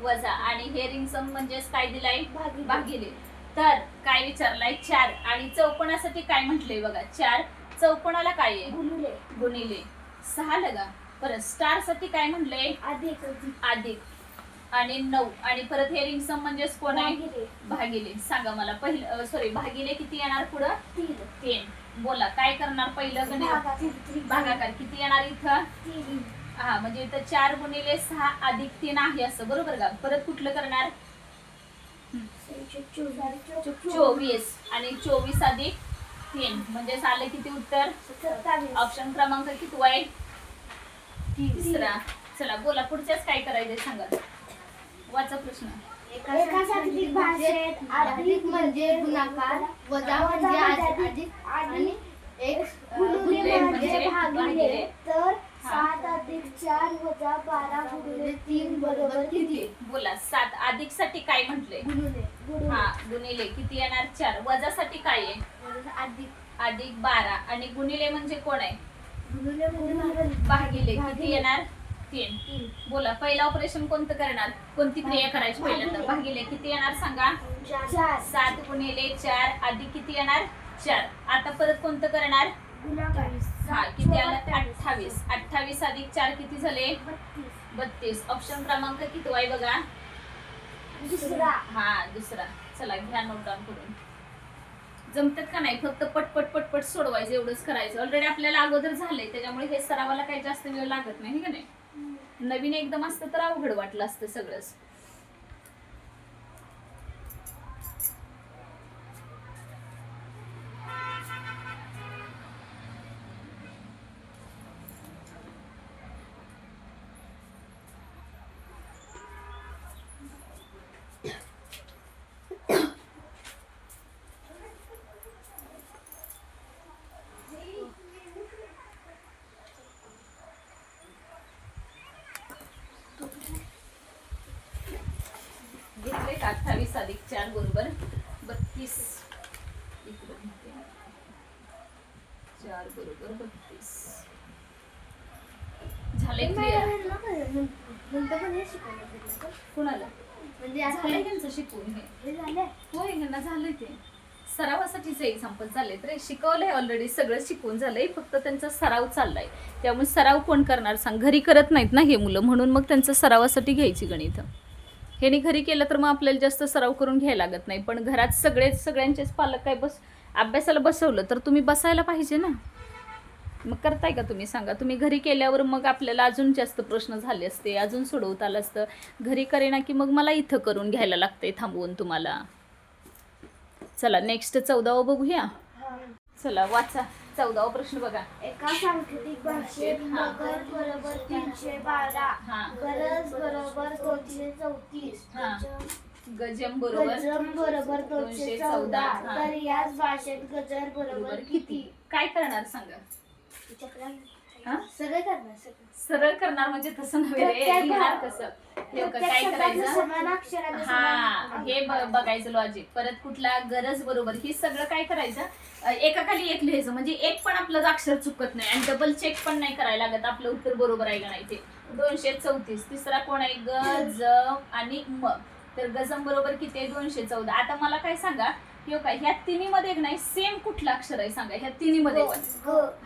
वजा आणि हे रिंग सम म्हणजेच काय दिलाय? भागिले. तर काय विचारलाय? 4 आणि चौकोनासाठी काय म्हटलंय बघा 4 चौकोनाला काय आहे? गुणिले 6 लगा. परत स्टार साठी काय म्हटलंय? अधिक आणि 9 आणि परत हे रिंग सम म्हणजेच कोण आहे? भागिले. सांगा मला पहिलं सॉरी भागिले किती येणार पुढं? 3. बोला काय करणार पहिलं गणित? भागाकार. किती येणार इथं? 3. हा म्हणजे इथं 4 गुणिले 6 अधिक 3 आहे असं बरोबर का? परत कुठलं करणार? 24 आणि 24 अधिक 3 म्हणजे आलं किती उत्तर? ऑप्शन क्रमांक किती आहे? तिसरा. चला बोला पुढच्याच काय करायचंय सांगा. वाचा प्रश्न. एका सात्विक भाषेत अधिक म्हणजे गुणाकार, वजा म्हणजे अधिक आणि एक गुणिले म्हणजे भागिले. तर 7 अधिक 4 वजा 12 गुणिले 3 बरोबर किती? बोला. 7 अधिक साठी काय म्हटले? हा गुणिले किती येणार? 4. वजा साठी काय आहे? अधिक 12 आणि गुणिले म्हणजे कोण आहे? भागिले किती येणार? 3. बोला. पहिलं ऑपरेशन कोणतं करणार? कोणती क्रिया करायची पहिल्यांदा? भागिले किती येणार सांगा? 7 गुणिले 4 अधिक किती येणार? 4. आता परत कोणतं करणार? हा किती आलं? 28. 28 अधिक 4 किती झाले? 32. ऑप्शन क्रमांक किती आहे बघा? हा दुसरा. चला घ्या नोट डाऊन करून. जमतात का नाही? फक्त पटपट पटपट सोडवायचं, एवढंच करायचं. ऑलरेडी आपल्याला अगोदर झालंय, त्याच्यामुळे हे सरावाला काही जास्त वेळ लागत नाही का नाही. नवीन एकदम असतं तर अवघड वाटलं असतं सगळंच. घेतले का? 28 अधिक 4 बरोबर 32. 4 बरोबर 32 झाले क्लिअर? कुणाला झालंय त्यांचं शिकवून? हे होय, ह्यांना झालंय. ते सरावासाठीच एक्झाम्पल चालले. तर शिकवलंय ऑलरेडी, सगळं शिकवून झालंय, फक्त त्यांचा सराव चाललाय. त्यामुळे सराव कोण करणार सांग? घरी करत नाहीत ना हे मुलं, म्हणून मग त्यांचं सरावासाठी घ्यायची गणित. ह्यानी घरी केलं तर मग आपल्याला जास्त सराव करून घ्यायला लागत नाही. पण घरात सगळ्यांचेच पालक काय अभ्यासाला बसवलं तर तुम्ही बसायला पाहिजे ना. मग करताय का तुम्ही सांगा? तुम्ही घरी केल्यावर मग आपल्याला अजून जास्त प्रश्न झाले असते, अजून सोडवता आलं असतं. घरी करेना की मग मला इथं करून घ्यायला लागतंय थांबवून तुम्हाला. चला नेक्स्ट 14वा बघूया. चला वाचा 14वा प्रश्न बघा. एका सांकेतिक भाषेत मगर बरोबर 312, गरज बरोबर 234, गजम बरोबर 214. तर याच भाषेत गजर बरोबर किती? काय करणार सांगा? सरळ करणार म्हणजे तसं नव्हे रे. लिहिणार कसं? काय करायचं? हा हे बघायचं लॉजिक. परत कुठला? गरज बरोबर. ही सगळं काय करायचं? एका खाली एक लिहायचं, म्हणजे एक पण आपलं अक्षर चुकत नाही आणि डबल चेक पण नाही करायला लागत आपलं उत्तर बरोबर आहे का नाही ते. 234. तिसरा कोण आहे? ग, ज आणि म. तर गजम बरोबर किती आहे? 214. आता मला काय सांगा, काय ह्या तिन्ही मध्ये नाही सेम कुठलं अक्षर आहे सांगा? ह्या तिन्ही मध्ये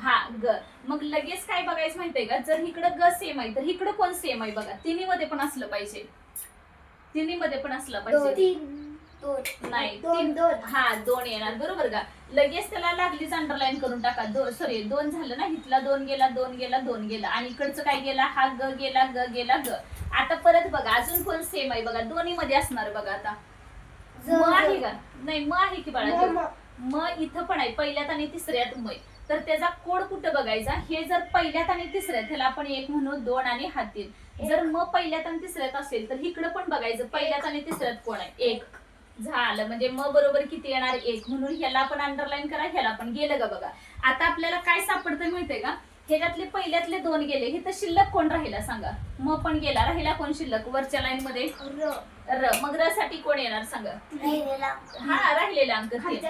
हा ग. मग लगेच काय बघायचं माहितीये का? जर इकडं ग सेम आहे तर इकडं कोण सेम आहे बघा. तिन्ही मध्ये पण असलं पाहिजे. तिन्ही मध्ये पण असलं पाहिजे. नाही 2 येणार बरोबर का? लगेच त्याला लागलीच अंडरलाईन करून टाका. 2 झालं ना. इथला 2 गेला, 2 गेला, 2 गेला आणि इकडचं काय गेला? हा ग गेला, ग गेला, ग. आता परत बघा अजून कोण सेम आहे बघा. दोन्ही मध्ये असणार बघा. आता म आहे का? नाही म आहे की बाळा? म इथं पण आहे, पहिल्यात आणि तिसऱ्यात म. तर त्याचा कोड कुठं बघायचा? हे जर पहिल्यात आणि तिसऱ्यात, ह्याला आपण 1 म्हणू, 2 आणि हा 3. जर म पहिल्यात आणि तिसऱ्यात असेल तर इकडं पण बघायचं पहिल्यात आणि तिसऱ्यात कोण आहे? 1 झालं. म्हणजे म बरोबर किती येणार? 1. म्हणून ह्याला पण अंडरलाईन करा, ह्याला पण. गेलं का बघा? आता आपल्याला काय सापडतं माहितीये का? ह्याच्यातले पहिल्यातले 2 गेले, हे तर शिल्लक कोण राहिला सांगा? म पण गेला, राहिला कोण शिल्लक? वरच्या लाईन मध्ये र. मग र साठी कोण येणार सांगा? हा राहिलेला अंक 3.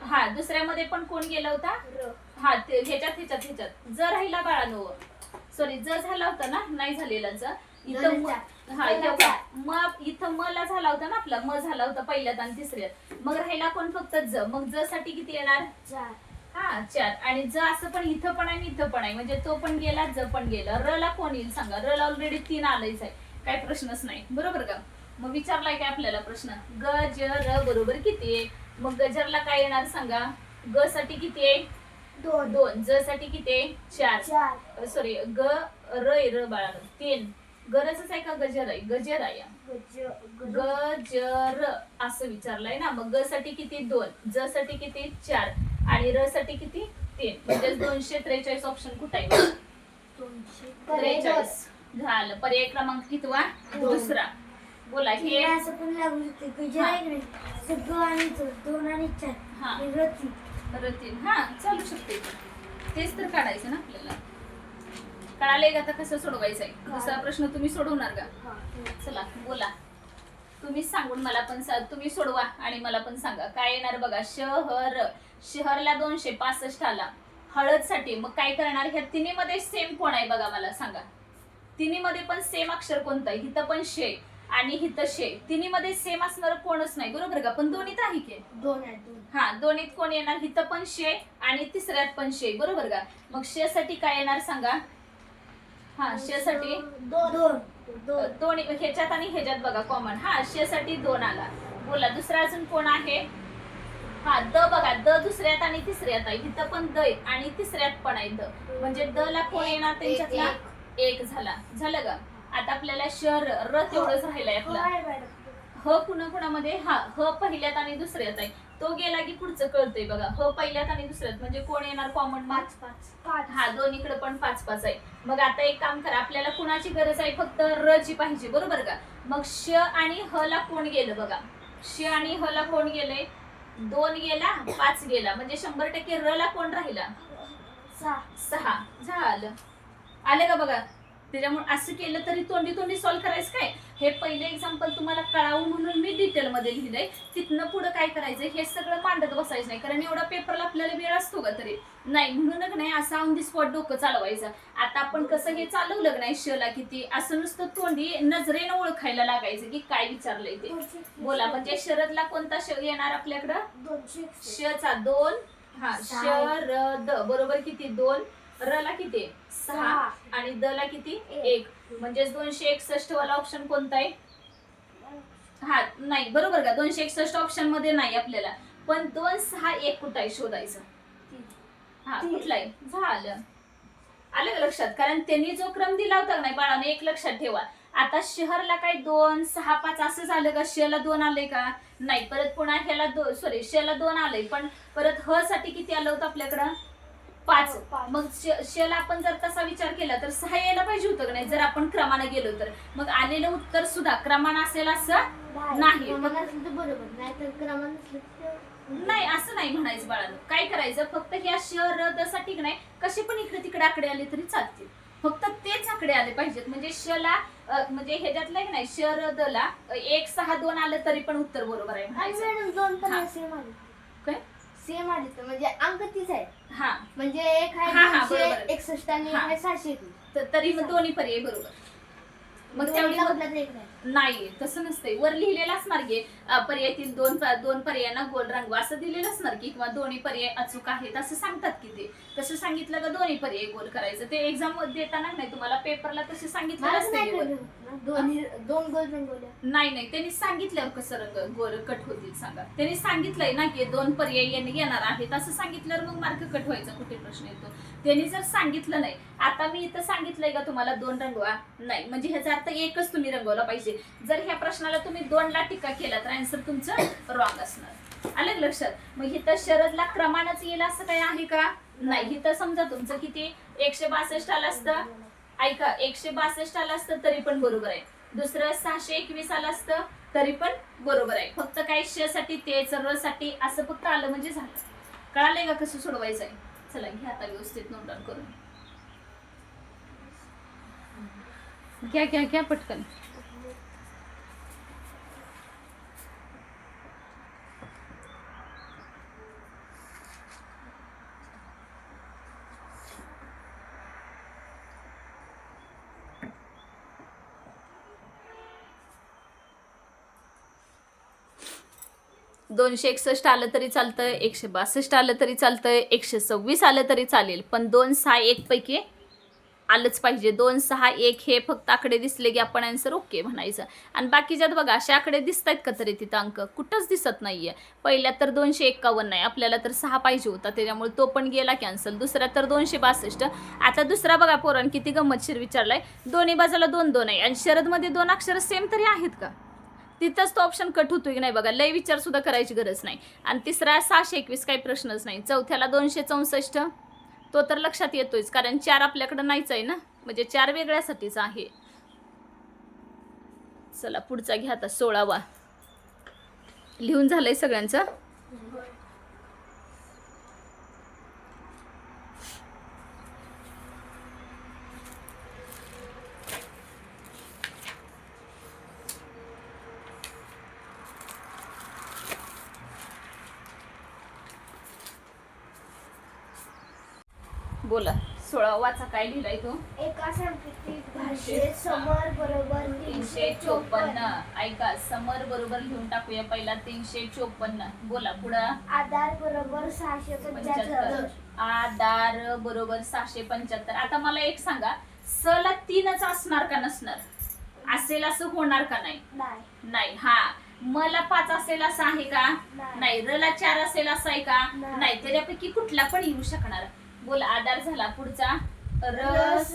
हा दुसऱ्यामध्ये पण कोण गेला होता? हा ह्याच्यात ज राहिला बाळानो. सॉरी ज झाला होता ना, नाही झालेला ज. इथं हा इथं म ला झाला होता ना आपला. म झाला होता पहिल्यात आणि तिसऱ्यात. मग राहिला कोण? फक्त ज. मग ज साठी किती येणार? 4. हा 4. आणि ज असं पण इथं पण आहे आणि इथं पण आहे, म्हणजे तो पण गेला, ज पण गेला. र ला कोण येईल सांगा? र ला ऑलरेडी 3 आलंच आहे, काय प्रश्नच नाही बरोबर का? मग विचारलाय काय आपल्याला प्रश्न? ग ज र बरोबर किती आहे? मग गजरला काय येणार सांगा? ग साठी किती आहे? 2. ज साठी किती आहे? 4. सॉरी ग र बाळा 3. गरजच आहे का गजर आहे? गजर आहे. गजर असं विचारलंय ना. मग ग साठी किती? 2. ज साठी किती? 4. आणि र साठी किती? 3. म्हणजे 243 ऑप्शन कुठे आहे? 243 झालं. पर्याय क्रमांक कितवा? दुसरा. बोला हे असं पण लागू शकते की जे आहे की नाही, सगळं आणि 2 आणि 4 हा हे रतीन. रतीन हा चालू शकते. तेच तर काढायचं ना आपल्याला. कळालंय का आता कसं सोडवायचंय? दुसरा प्रश्न तुम्ही सोडवणार का? चला बोला, तुम्ही सांगून मला पण तुम्ही सोडवा आणि मला पण सांगा काय येणार बघा. शहरला 265 आला. हळद साठी मग काय करणार? ह्या तिन्हीमध्ये सेम कोण आहे बघा, मला सांगा. तिन्हीमध्ये पण सेम अक्षर कोणतं आहे? हिथं पण शे आणि हिथं शे, तिन्हीमध्ये सेम असणार कोणच नाही, बरोबर का? पण दोन्हीत आहे की 2 आहेत 2. हा, दोन्हीत कोण येणार? हिथं पण शे आणि तिसऱ्यात पण शे, बरोबर का? मग शे साठी काय येणार सांगा? हा, शे साठी 2 दोन्ही ह्याच्यात आणि ह्याच्यात बघा कॉमन. हा, शे साठी 2 आला. बोला दुसरा अजून कोण आहे? हा, द बघा, द दुसऱ्यात आणि तिसऱ्यात आहे. इथं पण द आणि तिसऱ्यात पण आहे द, म्हणजे द ला कोण येणार त्यांच्यातला? 1 झालं का? आता आपल्याला शहर र तेवढंच राहिलंय आपलं. ह कुणामध्ये? हा, ह पहिल्यात आणि दुसऱ्यात आहे. तो गेला की पुढचं कळतंय बघा. ह पहिल्यात आणि दुसऱ्यात म्हणजे कोण येणार कॉमन? 5. हा, दोन्हीकडे पण 5 आहे. मग आता एक काम करा, आपल्याला कुणाची गरज आहे? फक्त र ची पाहिजे, बरोबर का? मग श आणि ह ला कोण गेलं बघा. श आणि ह ला कोण गेले? 2 गेला, 5 गेला, म्हणजे 100% र ला कोण राहिला? 6. झालं. आले का बघा? त्याच्यामुळे असं केलं तरी तोंडी सॉल्व्ह करायचं काय. हे पहिले एक्झाम्पल तुम्हाला कळावं म्हणून मी डिटेल मध्ये लिहिलंय. तिथनं पुढे काय करायचं हे सगळं मांडत बसायचं नाही, कारण एवढा पेपरला आपल्याला वेळ असतो का तरी नाही. म्हणून नाही असं ऑन दी स्पॉट डोकं चालवायचं. आता आपण कसं हे चालवलं नाही, शला किती असं नुसतं तोंडी नजरेनं ओळखायला लागायचं की काय विचारलंय ते. बोला, म्हणजे शरदला कोणता श येणार आपल्याकडं? शचा 2. हा, शरद बरोबर किती? 2. र ला किती? 6 आणि द ला किती? 1. म्हणजे 261 वाला ऑप्शन कोणता आहे? हा, नाही बरोबर का? 261 ऑप्शन मध्ये नाही आपल्याला, पण 2, 6, 1 कुठं आहे शोधायचं. हा, कुठला आहे? झालं. आलं का लक्षात? कारण त्यांनी जो क्रम दिला होता नाही बाळाने, एक लक्षात ठेवा. आता शहरला काय 2, 6, 5 असं झालं का? शेला 2 आलंय का? नाही. परत पुन्हा ह्याला शेला 2 आलंय, पण परत ह साठी किती आलं होतं आपल्याकडं? 5. मग शेला आपण जर तसा विचार केला तर 6 यायला पाहिजे होतं का नाही, जर आपण क्रमाने गेलो तर. मग आलेलं उत्तर सुद्धा क्रमानं असेल असं नाही. नाही, असं नाही म्हणायचं बाळांनो. काय करायचं? फक्त ह्या शहर साठी नाही कसे पण इकडे तिकडे आकडे आले तरी चालतील, फक्त तेच आकडे आले पाहिजेत. म्हणजे शला म्हणजे ह्याच्यातलं नाही, शरदला 1, 6, 2 आलं तरी पण उत्तर बरोबर आहे म्हणायचं. काय सेम आले तर म्हणजे अंक तीच आहे. हा, म्हणजे एक आहे हा, हा, बरोबर. 261 आणि एक आहे 721. तरी मग दोन्ही पर्याय बरोबर. मग त्यावेळी नाही, तसं नसतंय. वर लिहिलेलं असणार की पर्यायातील दोन पर्यायांना गोल रंगवा असं दिलेलं असणार की, किंवा दोन्ही पर्याय अचूक आहेत असं सांगतात की. ते तसं सांगितलं का दोन्ही पर्याय गोल करायचं. ते एक्झाम देताना नाही तुम्हाला पेपरला तसे सांगितलं नसतं. दोन गोल रंगवल्या नाही, त्यांनी सांगितल्यावर कसं रंग गोल कट होतील सांगा. त्यांनी सांगितलंय ना की 2 पर्याय येणार आहेत असं सांगितल्यावर मग मार्क कट व्हायचा कुठे प्रश्न येतो. त्यांनी जर सांगितलं नाही, आता मी इथं सांगितलंय का तुम्हाला 2 रंगवा, नाही म्हणजे ह्याचा अर्थ एकच तुम्ही रंगवला पाहिजे. जर ह्या प्रश्नाला तुम्ही 2 ला टीका केला तर आन्सर तुमचं रॉंग असणार. आलं लक्षात? मग इथं शरदला क्रमानच येईल असं काही आहे का? नाही. इथं समजा तुमचं किती 162 आलं असतं, ऐका 162 आलं असतं तरी पण बरोबर आहे. दुसरं 621 आलं असतं तरी पण बरोबर आहे. फक्त काही श साठी तेच, र साठी असं फक्त आलं म्हणजे झालं. कळालंय का कसं सोडवायचं आहे? चला घ्या आता व्यवस्थित नोट डाऊन करून घ्या पटकन. $261 आलं तरी चालतं, 162 आलं तरी चालतं, 126 आलं तरी चालेल, पण 2, 6, 1 पैकी आलंच पाहिजे. 2, 6, 1 हे फक्त आकडे दिसले की आपण आन्सर ओके म्हणायचं. आणि बाकीच्यात बघा असे आकडे दिसत आहेत का तरी तिथं अंक कुठंच दिसत नाहीये. पहिल्यात तर 251 नाही, आपल्याला तर 6 पाहिजे होता, त्याच्यामुळे तो पण गेला कॅन्सल. दुसरा तर 262. आता दुसरा बघा पोरांनो किती गंमतशीर विचारलाय. दोन्ही बाजूला 2, 2 आहे आणि शरदमध्ये 2 अक्षर सेम तरी आहेत का? तिथंच तो ऑप्शन कट होतोय की नाही बघा. लय विचार सुद्धा करायची गरज नाही. आणि तिसरा 621 काही प्रश्नच नाही. चौथ्याला 264 तो तर लक्षात येतोयच, कारण 4 आपल्याकडे नाहीच आहे ना, म्हणजे 4 वेगळ्यासाठीच आहे. चला पुढचा घ्या आता 16वा. लिहून झालंय सगळ्यांचं. बोला 16वाचा काय लिहिलाय तो? एका सांकेतिक भाषेत समर बरोबर 354. ऐका, समर बरोबर लिहून टाकूया पहिला 354. बोला पुढं. आधार बरोबर 675. आधार बरोबर 675. आता मला एक सांगा, स ला 3च असणार का नसणार? असेल असं होणार का नाही? नाही. हा, मला 5 असेल असं आहे का? नाही. र ला 4 असेल असं आहे का? नाही. त्याच्यापैकी कुठला पण येऊ शकणार. बोला आधार झाला. पुढचा र स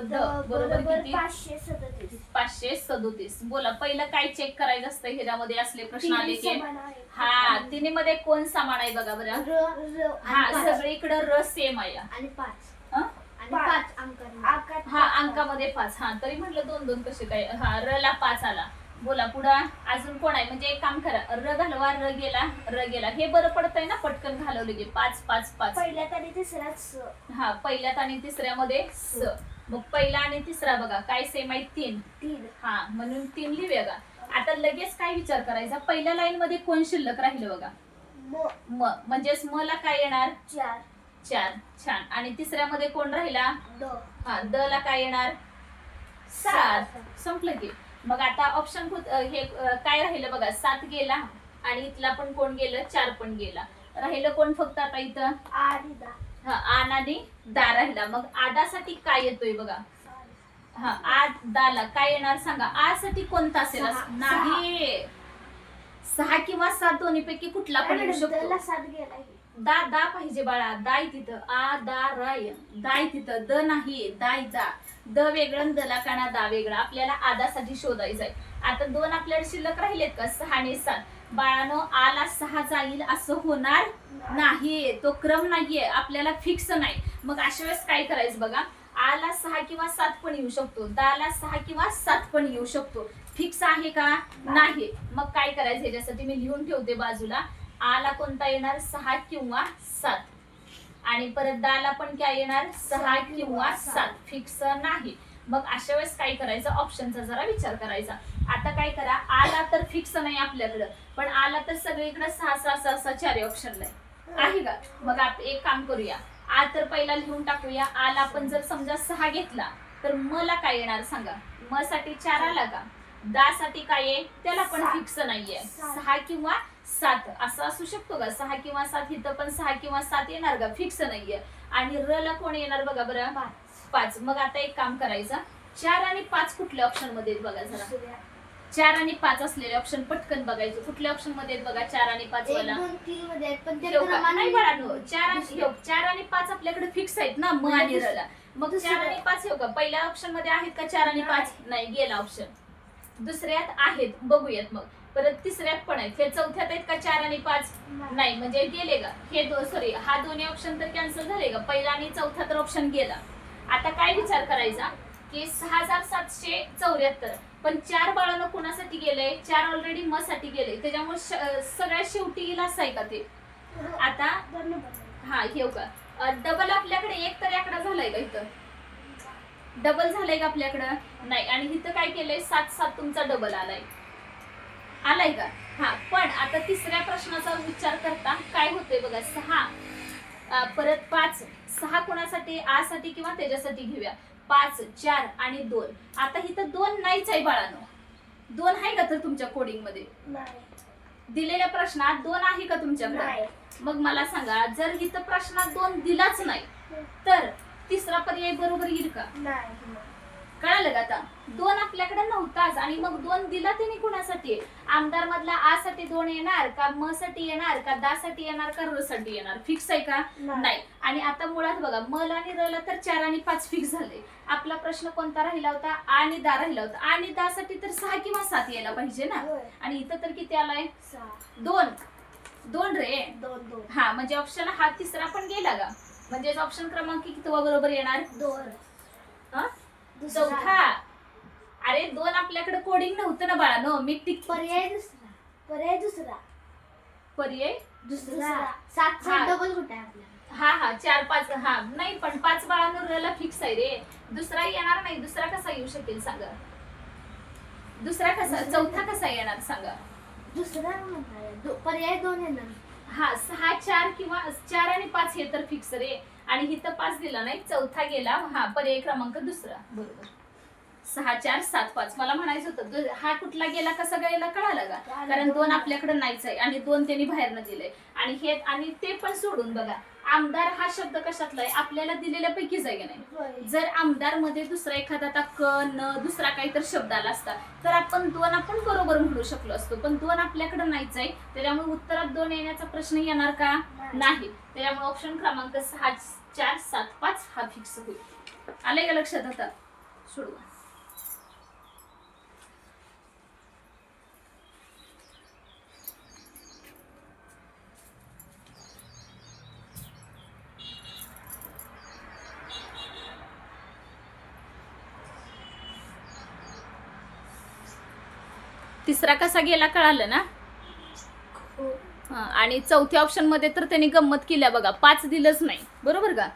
द बरोबर किती? 537. बोला पहिलं काय चेक करायचं असतं ह्याच्यामध्ये असले प्रश्न आले की? हा, तिन्ही मध्ये कोण समान आहे बघा बरं. हा, सगळीकडे र सेम आहे आणि 5. हा, अंकामध्ये 5. हा, तरी म्हटलं 2-2 कसे काय? हा, र ला 5 आला. बोला पुढं. अजून कोण आहे? म्हणजे एक काम करा, र घालवा, र गेला. हे बरं पडतंय ना, पटकन घालवलं की 5-5-5. पहिल्यात आणि तिसऱ्यात स. हा, पहिल्यात आणि तिसऱ्यामध्ये स. मग पहिला आणि तिसरा बघा काय सेम आहे? 3. हा, म्हणून 3 लिहूया का. आता लगेच काय विचार करायचा, पहिल्या लाईन मध्ये कोण शिल्लक राहिलं बघा? म. म्हणजेच म ला काय येणार? 4. छान. आणि तिसऱ्यामध्ये कोण राहिला? द. हा, द ला काय येणार? 7. संपलं की. मग आता ऑप्शन हे काय राहिलं बघा, 7 गेला आणि इथला पण कोण गेलं? 4 पण गेला. राहिलं कोण फक्त आता इथं? हा, आन आणि दा राहिला. मग आदासाठी काय येतोय बघा? हा, दा काय येणार सांगा? आ साठी कोणता असेल? नाही, 6 किंवा 7 दोन्ही पैकी कुठला पण येऊ शकतो. 7 गेला. दा पाहिजे बाळा. दाय तिथं. आ दा राय. दाय तिथं. द नाही, दाय दा. द वेगळं, दला काना दा वेगळा. आपल्याला आदासाठी शोधायचंय. आता 2 आपल्याला शिल्लक राहिलेत का? 6 आणि 7. बाळानो, आला 6 जाईल असं होणार नाही. तो क्रम नाहीये, आपल्याला फिक्स नाही. मग अशा वेळेस काय करायचं बघा, आला 6 किंवा 7 पण येऊ शकतो, दाला 6 किंवा 7 पण येऊ शकतो. फिक्स आहे का? नाही. मग काय करायचं, ह्याच्यासाठी मी लिहून ठेवते बाजूला. आला कोणता येणार? 6 किंवा 7. आणि परत दाला पण काय येणार? 6 किंवा 7. फिक्स नाही. मग अशा वेळेस काय करायचं, ऑप्शनचा जरा विचार करायचा. आता काय करा, आला तर फिक्स नाही आपल्याकडं, पण आला तर सगळीकडे 6 4 ऑप्शन आहे का? मग आपण एक काम करूया, आ तर पहिला लिहून टाकूया. आला आपण जर समजा 6 घेतला तर मला काय येणार सांगा? म साठी 4 आला का? दा साठी काय आहे? त्याला पण फिक्स नाहीये. 6 किंवा 7 असं असू शकतो का? 6 किंवा 7. इथं पण 6 किंवा 7 येणार का? फिक्स नाहीये. आणि र ला कोण येणार बघा बरं? 5. मग आता एक काम करायचं, 4 आणि 5 कुठल्या ऑप्शन मध्ये आहेत बघा जरा. 4 आणि 5 असलेले ऑप्शन पटकन बघायचे. कुठल्या ऑप्शन मध्ये आहेत बघा 4 आणि 5 वाला? 1 2 3 मध्ये आहेत, पण ते नाही बाळांनो, 4 आणि 5 आपल्याकडे फिक्स आहेत ना, म आणि र ला. मग 4 आणि 5 येऊ का? पहिल्या ऑप्शन मध्ये आहेत का 4 आणि 5? नाही, गेला ऑप्शन. दुसऱ्यात आहेत, बघूयात. मग परत तिसऱ्यात पण आहेत. हे चौथ्यात आहेत का 4 आणि 5? नाही, म्हणजे गेले का हे? सॉरी, हा दोन्ही ऑप्शन तर कॅन्सल झाले का? पहिला आणि चौथा तर ऑप्शन गेला. आता काय विचार करायचा की 6774, पण 4 बाळांनो कुणासाठी गेले? 4 ऑलरेडी म साठी गेले, त्याच्यामुळे सगळ्यात शेवटी येईल असं आहे का ते? आता हा, घेऊ का? डबल आपल्याकडे एक तर आकडा झालाय का इथं? डबल झालंय का आपल्याकडं? नाही. आणि इथं काय केलंय? 7 तुमचा डबल आलाय का? हा, पण आता तिसऱ्या प्रश्नाचा विचार करता काय होतंय बघा, 6 परत 5. 6 कोणासाठी? आ साठी किंवा त्याच्यासाठी घेऊया. 5 4 आणि 2. आता इथं 2 नाहीच आहे बाळांनो. 2 आहे का तर तुमच्या कोडिंग मध्ये? दिलेल्या प्रश्नात 2 आहे का तुमच्याकडे? मग मला सांगा, जर इथं प्रश्नात 2 दिलाच नाही तर तिसरा पर्याय बरोबर येईल का? कळालं का? आता 2 आपल्याकडे नव्हताच आणि मग 2 दिला त्यांनी कुणासाठी? आमदार मधला आ साठी 2 येणार का? म साठी येणार का? दा साठी येणार का? र साठी येणार? फिक्स आहे का? नाही. आणि आता मुळात बघा, म ला आणि र ला तर 4 आणि 5 फिक्स झाले. आपला प्रश्न कोणता राहिला होता? आ आणि दा राहिला होता. आणि दा साठी तर 6 किंवा 7 यायला पाहिजे ना. आणि इथं तर किती आलाय? 2 रे. 2 हा, म्हणजे ऑप्शन हा तिसरा पण गेला का? म्हणजे ऑप्शन क्रमांक किती बरोबर येणार? 2. चौथा. अरे 2 आपल्याकडे कोडिंग नव्हतं ना बाळानो, मी टिक पर्याय दुसरा पर्याय दुसरा 7 हा. डबल कुठे आहे आपल्याला? हा 4 5 हा नाही, पण 5 बाळानो रला फिक्स आहे रे. दुसरा येणार नाही. दुसरा कसा येऊ शकेल सांगा? दुसरा कसा, चौथा कसा येणार सांगा? दुसरा म्हणणार पर्याय 2 येणार. हा 6 4 किंवा 4 आणि 5 हे तर फिक्स रे. आणि इथं 5 दिला नाही, चौथा गेला. हा पर्याय क्रमांक दुसरा बरोबर. 6 4 7 5 मला म्हणायचं होतं हा कुठला गेला कसा गेला कळालं का? कारण 2 आपल्याकडे नाहीच आहे आणि 2 त्यांनी बाहेरनं दिले. आणि हे आणि ते पण सोडून बघा, आमदार हा शब्द कशातला आहे? आपल्याला दिलेल्या पैकीच आहे की नाही? जर आमदार मध्ये दुसरा एखादा आता क न दुसरा काहीतरी शब्द आला असता तर आपण 2 आपण बरोबर म्हणू शकलो असतो, पण 2 आपल्याकडे नाहीच आहे. त्याच्यामुळे उत्तरात 2 येण्याचा प्रश्न येणार का? नाही. त्याच्यामुळे ऑप्शन क्रमांक 6 4 7 5 हा फिक्स होईल. आले का लक्षात? आता सोडवा. तिसरा कसा गेला कळालं ना? आणि चौथ्या ऑप्शन मध्ये तर त्यांनी गंमत केल्या बघा, 5 दिलंच नाही. बरोबर का?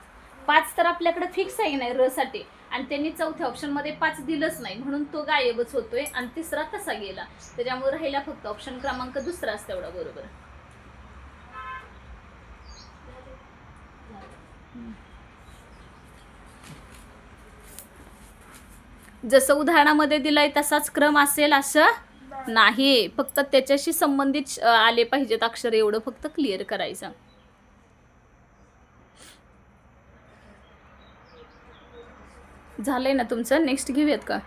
5 तर आपल्याकडे फिक्स आहे नाही र साठी, आणि त्यांनी चौथ्या ऑप्शन मध्ये 5 दिलंच नाही, म्हणून तो गायबच होतोय. आणि तिसरा तसा गेला. त्याच्यामुळे राहिला फक्त ऑप्शन क्रमांक दुसराच तेवढा बरोबर. जसं उदाहरणामध्ये दिलंय तसाच क्रम असेल असं नाही, फक्त त्याच्याशी संबंधित आले पाहिजेत अक्षर, एवढं फक्त क्लिअर करायचं. झालंय ना तुमचं? नेक्स्ट घेऊयात का?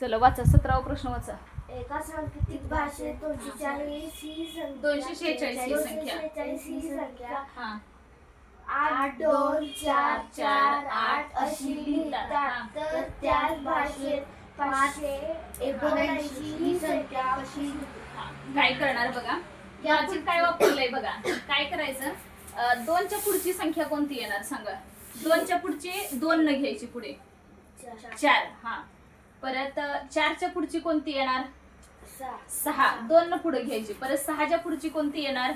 चला वाचा, 17वा प्रश्न वाचा. एका सांकेतिक भाषेत 246 ही संख्या 246 ही संख्या हा 8 2 4 4 8 अशी लिहितात, तर त्याच भाषेत 579 ही संख्या कशी लिहितात? काय करणार बघा, लॉजिक काय वापरलंय बघा. काय करायचं, 2च्या पुढची संख्या कोणती येणार सांगा? 2च्या पुढची 2 न घ्यायची, पुढे 4. हा परत 4च्या पुढची कोणती येणार? 6. 2 न पुढे घ्यायची. परत 6च्या पुढची कोणती येणार?